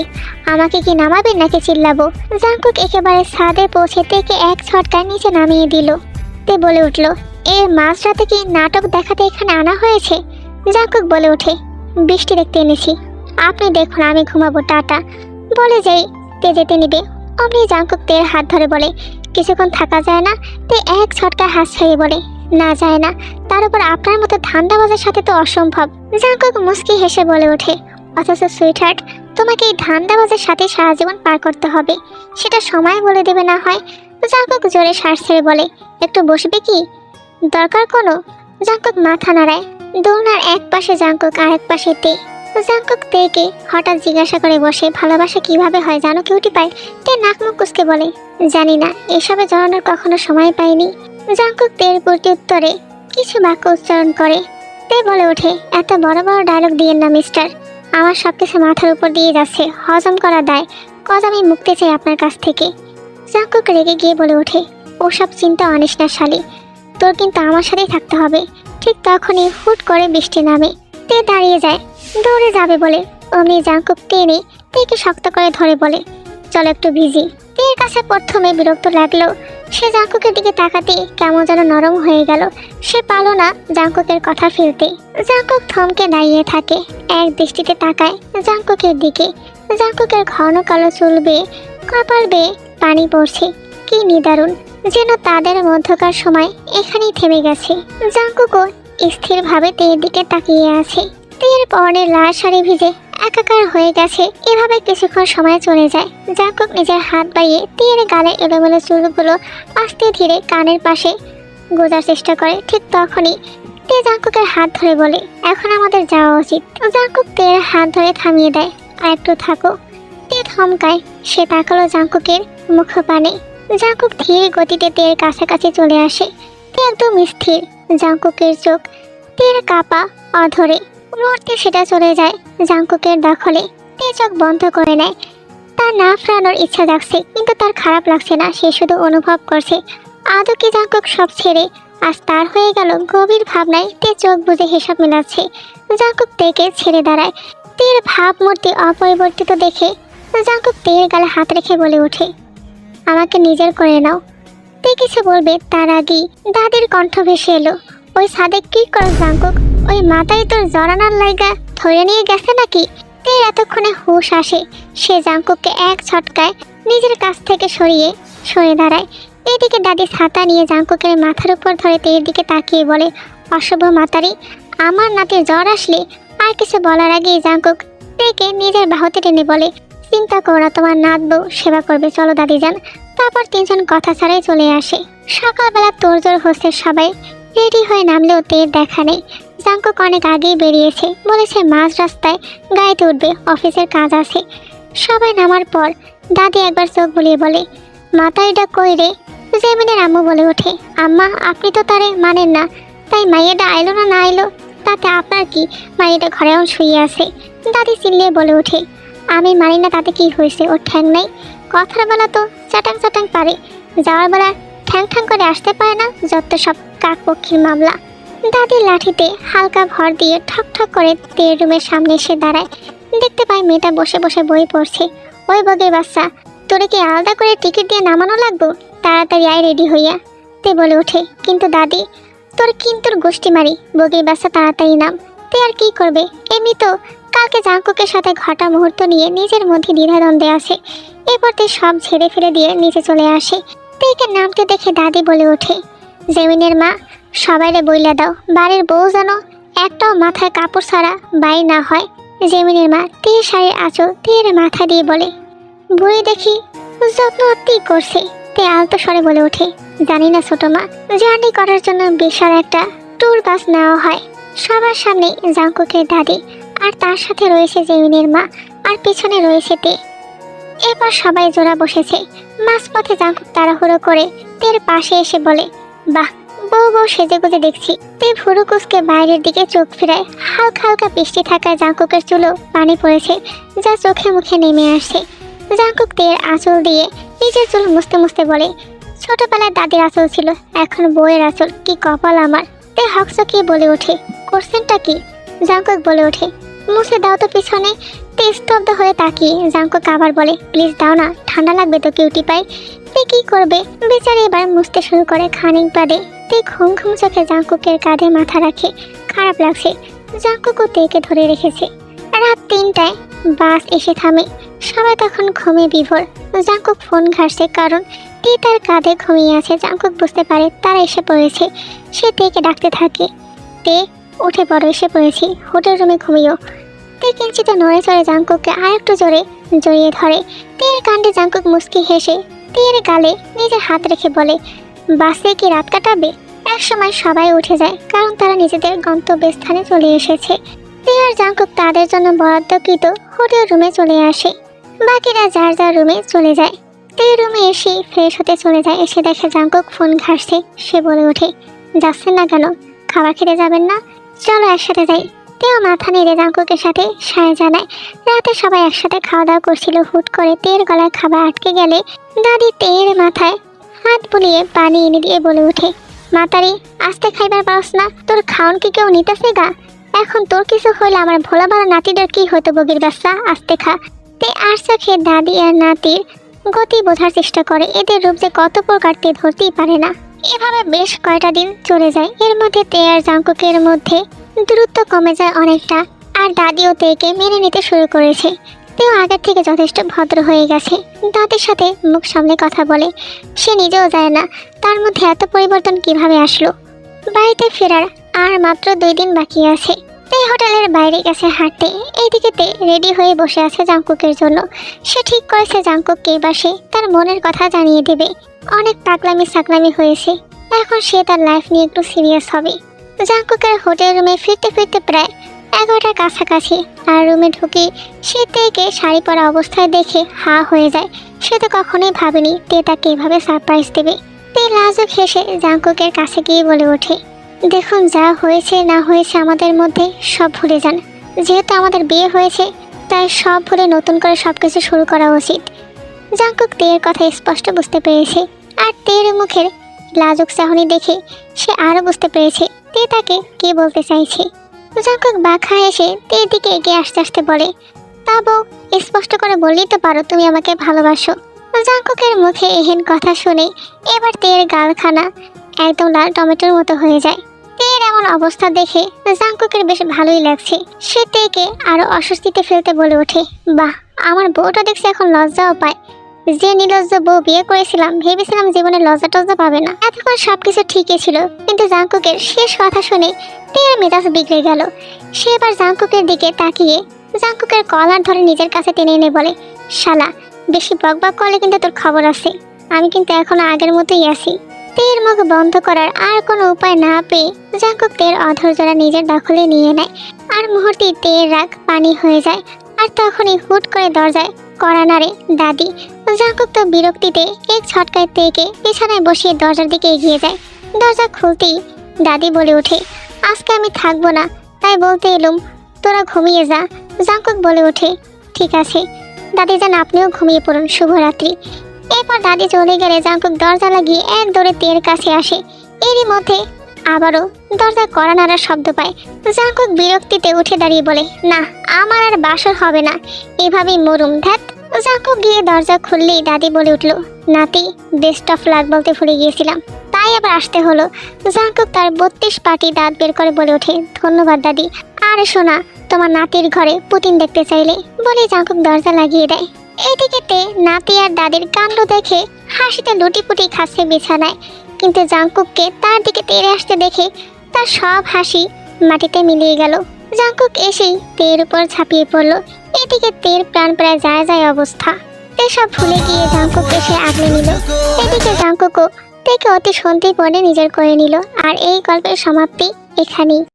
আমাকে কি নামাবেন নাকি চিল্লাবো? জাঙ্কুক একেবারে ছাদে পৌঁছে তেকে এক ঝটকায় নিচে নামিয়ে দিল। তে বলে উঠল, এর মাঝরাতে কি নাটক দেখাতে এখানে আনা হয়েছে? জাঙ্কুক বলে ওঠে, বৃষ্টি দেখতে এনেছি, আপনি দেখুন আমি ঘুমাবো, টাটা। বলে যাই তে যেতে নিবে, অমনি জাঙ্কুক তের হাত ধরে বলে, কিছুক্ষণ থাকা যায় না? তে এক ছটকা হাত ছাড়িয়ে বলে, না যায় না, তার উপর আপনার মতো ধান্দাবাজের সাথে তো অসম্ভব। জাঙ্কুক মুস্কি হেসে বলে ওঠে, অথচ সুইটহার্ট, তোমাকে এই ধান্দাবাজের সাথে সারা জীবন পার করতে হবে, সেটা সময় বলে দেবে না হয়। জাঙ্কুক জোরে শ্বাস ছেড়ে বলে, একটু বসবে কি? দরকার কোনো? জাঙ্কুক মাথা নাড়ায়। দোলনার এক পাশে জাঙ্কুক আর এক পাশে তে। জাঙ্কুক তেকে হঠাৎ জিজ্ঞাসা করে বসে, ভালোবাসা কিভাবে হয় জানো কিউটি পাই? তে নাক মুখ কুঁচকে বলে, জানি না, এসবে জড়ানোর কখনো সময় পাইনি। জাঙ্কুক তের প্রতি উত্তরে কিছু বাক্য উচ্চারণ করে। তে বলে ওঠে, এত বড় বড় ডায়লগ দিয়েন না মিস্টার, আমার সবকিছু মাথার উপর দিয়ে যাচ্ছে, হজম করা দায়, কজ আমি মুক্তি চাই আপনার কাছ থেকে। জাঙ্কুক রেগে গিয়ে বলে ওঠে, ওসব চিন্তা আনিস না শালি, তোর কিন্তু আমার সাথেই থাকতে হবে। ঠিক তখনই হুট করে বৃষ্টি নামে। তে দাঁড়িয়ে যায়, দৌড়ে যাবে বলে অমনি জাঙ্কুক টেনে তেকে শক্ত করে ধরে বলে, চল একটু ভিজি। তের কাছে প্রথমে বিরক্ত লাগলো, সে জাঙ্কুকের দিকে তাকাতে কেমন যেন নরম হয়ে গেল। সে পারল না জাঙ্কুকের কথা ফেলতে। জাঙ্কুক থমকে দাঁড়িয়ে থাকে, এক দৃষ্টিতে তাকায় জাঙ্কুকের দিকে। জাঙ্কুকের ঘন কালো চুল বেয়ে, কপাল বেয়ে পানি পড়ছে, কি নিদারুণ, যেন তাদের মধ্যকার সময় এখানেই থেমে গেছে। জাঙ্কুকও স্থিরভাবে তের দিকে তাকিয়ে আছে। তের পরনের লাল শাড়ি ভিজে একাকার হয়ে গেছে। এভাবে কিছুক্ষণ সময় চলে যায়। জাঙ্কুক নিজের হাত বাড়িয়ে তের গালে এলোমেলো চুলগুলো আস্তে ধীরে কানের পাশে গোজার চেষ্টা করে। ঠিক তখনই তে জাঙ্কুকের হাত ধরে বলে, এখন আমাদের যাওয়া উচিত। জাঙ্কুক তের হাত ধরে থামিয়ে দেয়, আর একটু থাকো। তে থমকায়, সে তাকালো জাঙ্কুকের মুখপানে। জাঙ্কুক ধীর গতিতে তের কাছাকাছি চলে আসে। তে একদম স্থির। জাঙ্কুকের চোখ তের কাপা অধরে। মুহূর্তে সেটা চলে যায় জাঙ্কুকের দখলে। তে চোখ বন্ধ করে নেয়। তার না ফেরানোর ইচ্ছা জাগছে, কিন্তু তার খারাপ লাগছে না, সে শুধু অনুভব করছে আদৌ কি জাঙ্কুক সব ছেড়ে আজ তার হয়ে গেল। গভীর ভাবনায় তে চোখ বুজে হিসাব মেলাচ্ছে। জাঙ্কুক তেকে ছেড়ে দাঁড়ায়। তের ভাবমূর্তি অপরিবর্তিত দেখে জাঙ্কুক তের গালে হাত রেখে বলে ওঠে, আমাকে নিজের করে নাও। তে কিছু বলবে তার আগেই দাদির কণ্ঠ ভেসে এলো, ওই সাদেক কি করে জাঙ্কুক? ওই মাথায় তোর জড়ানোর লাইগা ধরে নিয়ে গেছে নাকি? তে এতক্ষণে হুঁশ আসে। সে জাঙ্কুককে এক ছটকায় নিজের কাছ থেকে সরে দাঁড়ায়। এদিকে দাদি ছাতা নিয়ে জাঙ্কুকের মাথার উপর ধরে তের দিকে তাকিয়ে বলে, অশুভ মাতারি, আমার নাতির জ্বর আসলে। আর কিছু বলার আগেই জাঙ্কুক তেকে নিজের বাহুতে টেনে বলে, চিন্তা করো না, তোমার নাত বউ সেবা করবে, চলো দাদি যান। তারপর তিনজন কথা ছাড়াই চলে আসে। সকালবেলা তোড়জোড় হচ্ছে সবাই। রেডি হয়ে নামলেও তের দেখা নেই। জাঙ্কুক অনেক আগেই বেরিয়েছে, বলেছে মাঝ রাস্তায় গাড়িতে উঠবে, অফিসের কাজ আছে। সবাই নামার পর দাদি একবার চোখ বুলিয়ে বলে, মাতারিটা কই রে? জেমিনের আম্মু বলে ওঠে, আম্মা আপনি তো তারে মানেন না, তাই মাইয়াটা আইলো না না আইলো তাতে আপনার কি? মাইয়াটা ঘরেও শুয়ে আছে। দাদি চিল্লিয়ে বলে ওঠে, আমি মানি না তাতে কি হয়েছে? ওর ঠ্যাং নাই? কথার বেলা তো চাটাং চাটাং পারে, যাওয়ার বেলা ঠ্যাং ঠ্যাং করে আসতে পারে না, যত সব কাকপক্ষীর মামলা। দাদির লাঠিতে হালকা ভর দিয়ে ঠক ঠক করে তের রুমের সামনে এসে দাঁড়ায়। দেখতে পায় মেয়েটা বসে বসে বই পড়ছে। ওই বগের বাচ্চা, তোরে কি আলাদা করে টিকিট দিয়ে নামানো লাগবো? তাড়াতাড়ি আয় রেডি হইয়া। তে বলে ওঠে, কিন্তু দাদি, তোর কিন্তু গোষ্ঠী মারি, বগের বাচ্চা তাড়াতাড়ি নাম। তে আর কি করবে, এমনি তো কালকে জাঙ্কুকের সাথে ঘটা মুহূর্ত নিয়ে নিজের মধ্যে দ্বিধাদ্বন্দ্বে আসে। এরপর তে সব ঝেড়ে ফেলে দিয়ে নিচে চলে আসে। তেকে নামতে দেখে দাদি বলে ওঠে, জেমিনের মা, সবাইরে বইলা দাও বাড়ির বউ যেন একটাও মাথায় কাপড় ছাড়া বাই না হয়। জেমিনের মা তের শাড়ির আঁচল তের মাথা দিয়ে বলে, বুড়ি দেখি যত্ন অতি করছে। তে আলতো স্বরে বলে ওঠে, জানি না ছোট মা, জার্নি করার জন্য বিশাল একটা ট্যুর বাস নেওয়া হয়। সবার সামনে জাঙ্কুকের দাদি, আর তার সাথে রয়েছে জেমিনের মা, আর পিছনে রয়েছে তে। এরপর সবাই জোড়া বসেছে। মাঝপথে জাঙ্কুক তাড়াহুড়ো করে তের পাশে এসে বলে, বাহ, বউ বউ সেজে গুজে দেখছি। তে ভুরু কুচকে বাইরের দিকে চোখ ফিরায়। হালকা হালকা বৃষ্টি থাকায় জাঙ্কুকের চুলও পানি পড়েছে, যা চোখে মুখে নেমে আসছে। জাঙ্কুক তের আঁচল দিয়ে নিজের চুল মুছতে মুছতে বলে, ছোটবেলায় দাদির আঁচল ছিল, এখন বউয়ের আঁচল, কি কপাল আমার। তে হকচকিয়ে বলে ওঠে, করছেনটা কি? জাঙ্কুক বলে ওঠে, মুছে দাও তো পিছনে। তে স্তব্ধ হয়ে তাকিয়ে জাঙ্কুক আবার বলে, প্লিজ দাও না, ঠান্ডা লাগবে তো কিউটি পাই। তে কি করবে, বেচারি এবার মুছতে শুরু করে। খানিক বাদে তে ঘুম ঘুম চোখে জাঙ্কুকের কাঁধে মাথা রাখে। খারাপ লাগছে, জাঙ্কুকও তেকে ধরে রেখেছে। রাত 3টায় বাস এসে থামে। সবাই তখন ঘুমে বিভোর। জাঙ্কুক ফোন ঘাটছে, কারণ তে তার কাঁধে ঘুমিয়ে আছে। জাংকুক বুঝতে পারে তারা এসে পড়েছে। সে তেকে ডাকতে থাকে, তে উঠে পড়ো, এসে পড়েছি, হোটেল রুমে ঘুমিও। তে কিঞ্চিত নড়ে চড়ে জাংকুককে আরেকটু জোরে জড়িয়ে ধরে। তের কাণ্ডে জাংকুক মুচকি হেসে তের গালে নিজের হাত রেখে বলে, বাসে কি রাত কাটাবে? একসময় সবাই উঠে যায়, কারণ তারা নিজেদের গন্তব্যস্থানে চলে এসেছে। তে আর জাংকুক তাদের জন্য বরাদ্দকৃত হোটেল রুমে চলে আসে। বাকিরা যার যার রুমে চলে যায়। তে রুমে এসে ফ্রেশ হতে চলে যায়। এসে দেখে জাংকুক ফোন ঘাঁটছে। সে বলে ওঠে, যাচ্ছেন না কেন? খাবার খেতে যাবেন না? চলো একসাথে যাই। তেও মাথা নেড়ে জাংকুকের সাথে সায় জানায়। রাতে সবাই একসাথে খাওয়া দাওয়া করছিল। হুট করে তের গলায় খাবার আটকে গেলে দাদি তের মাথায় হাত বুলিয়ে পানি এনে দিয়ে বলে ওঠে, মাতারি, আস্তে খাইবার পারস না? তোর খাওন কি কেউ নিতেছে গা? এখন তোর কিছু হইলে আমার ভোলা ভালা নাতিদের কি হইতো বগির বাচ্চা, আস্তে খা। তে আর চোখে দাদি আর নাতির গতি বোঝার চেষ্টা করে। এদের রূপ যে কত প্রকার তে ধরতেই পারে না। এভাবে বেশ কয়টা দিন চলে যায়। এর মধ্যে তে আর জাংকুকের মধ্যে দূরত্ব কমে যায় অনেকটা। আর দাদিও তেকে মেনে নিতে শুরু করেছে। তেও আগের থেকে যথেষ্ট ভদ্র হয়ে গেছে। দাদির সাথে মুখ সামনে কথা বলে। সে নিজেও যায় না তার মধ্যে এত পরিবর্তন কিভাবে আসলো। বাড়িতে ফেরার আর মাত্র 2 দিন বাকি আছে। তে হোটেলের বাইরে গেছে হাঁটতে। এইদিকে তে রেডি হয়ে বসে আছে জাংকুকের জন্য। সে ঠিক করেছে জাংকুককে এবার সে তার মনের কথা জানিয়ে দেবে। অনেক পাগলামি সাকলামি হয়েছে, এখন সে তার লাইফ নিয়ে একটু সিরিয়াস হবে। জাংকুকের হোটেল রুমে ফিরতে ফিরতে প্রায় 11টার কাছাকাছি। আর রুমে ঢুকে সে তেকে শাড়ি পরা অবস্থায় দেখে হা হয়ে যায়। সে তো কখনোই ভাবেনি তে তাকে এভাবে সারপ্রাইজ দেবে। তে লাজুক হেসে জাংকুকের কাছে গিয়ে বলে ওঠে, দেখুন, যা হয়েছে না হয়েছে আমাদের মধ্যে সব ভুলে যান। যেহেতু আমাদের বিয়ে হয়েছে তাই সব ভুলে নতুন করে সবকিছু শুরু করা উচিত। জাংকুক তের কথা স্পষ্ট বুঝতে পেরেছে। আর তের মুখের লাজুক চাহনি দেখে সে আরও বুঝতে পেরেছে তে তাকে কি বলতে চাইছে। জাংকুক বাঁকা এসে তের দিকে এগিয়ে আস্তে আস্তে বলে, তা বউ, স্পষ্ট করে বললেই তো পারো তুমি আমাকে ভালোবাসো। জাংকুকের মুখে এহেন কথা শুনে এবার তের গালখানা একদম লাল টমেটোর মতো হয়ে যায়। তের এমন অবস্থা দেখে জাংকুকের বেশ ভালোই লাগছে। সে তেকে আরো অস্বস্তিতে ফেলতে বলে ওঠে, বাহ, আমার বউটা দেখছি এখন লজ্জাও পায়। যে নির্লজ্জ বউ বিয়ে করেছিলাম ভেবেছিলাম জীবনে লজ্জা টজ্জা পাবে না। এতক্ষণ সবকিছু ঠিকই ছিল, কিন্তু জাংকুকের শেষ কথা শুনে তের মেজাজ বিগড়ে গেল। সে এবার জাংকুকের দিকে তাকিয়ে জাংকুকের কলার ধরে নিজের কাছে টেনে এনে বলে, শালা, বেশি বকবক করলে কিন্তু তোর খবর আছে। আমি কিন্তু এখনো আগের মতোই আছি। তের মুখ বন্ধ করার আর কোনো উপায় না পেয়ে জাংকুক তের অধৈর্যরা নিজের দখলে নিয়ে নেয়। আর মুহূর্তেই তের রাগ পানি হয়ে যায়। আর তখনই হুট করে দরজায় কড়া নাড়ে দাদি। জাংকুক তো বিরক্তিতে এক ছটকায় তেকে বিছানায় বসিয়ে দরজার দিকে এগিয়ে যায়। দরজা খুলতেই দাদি বলে ওঠে, আজকে আমি থাকবো না, তাই বলতে এলুম তোরা ঘুমিয়ে যা। জাংকুক বলে ওঠে, ঠিক আছে দাদি যান, আপনিও ঘুমিয়ে পড়ুন, শুভরাত্রি। এরপর দাদি চলে গেলে জাংকুক দরজা লাগিয়ে এক দৌড়ে তের কাছে আসে। এরই মধ্যে আবারও দরজায় কড়া নাড়ার শব্দ পায়। জাংকুক বিরক্তিতে উঠে দাঁড়িয়ে বলে, না, আমার আর বাসর হবে না, এভাবেই মরুম, ধ্যাত। জাংকুক গিয়ে দরজা খুললেই দাদি বলে উঠল, নাতি, বেস্ট অফ লাক বলতে ভুলে গিয়েছিলাম, তাই আবার আসতে হলো। জাংকুক তার 32 পাটি দাঁত বের করে বলে ওঠে, ধন্যবাদ দাদি। আর শোনা, তোমার নাতির ঘরে পুতিন দেখতে চাইলে বলে জাংকুক দরজা লাগিয়ে দেয়। এদিকে তে নাতি আর দাদির কাণ্ড দেখে হাসিতে লুটিপুটি খাচ্ছে বিছানায়। কিন্তু জাংকুককে তার দিকে তেড়ে আসতে দেখে তার সব হাসি মাটিতে মিলিয়ে গেল। জাংকুক এসেই তের উপর ঝাঁপিয়ে পড়ল। এদিকে তের প্রাণ প্রায় যায় যায় অবস্থা। তে সব ভুলে গিয়ে জাংকুক এসে আগলে নিল। এদিকে জাংকুকও তেকে অতি সন্ধিপনে নিজের করে নিল। আর এই গল্পের সমাপ্তি এখানেই।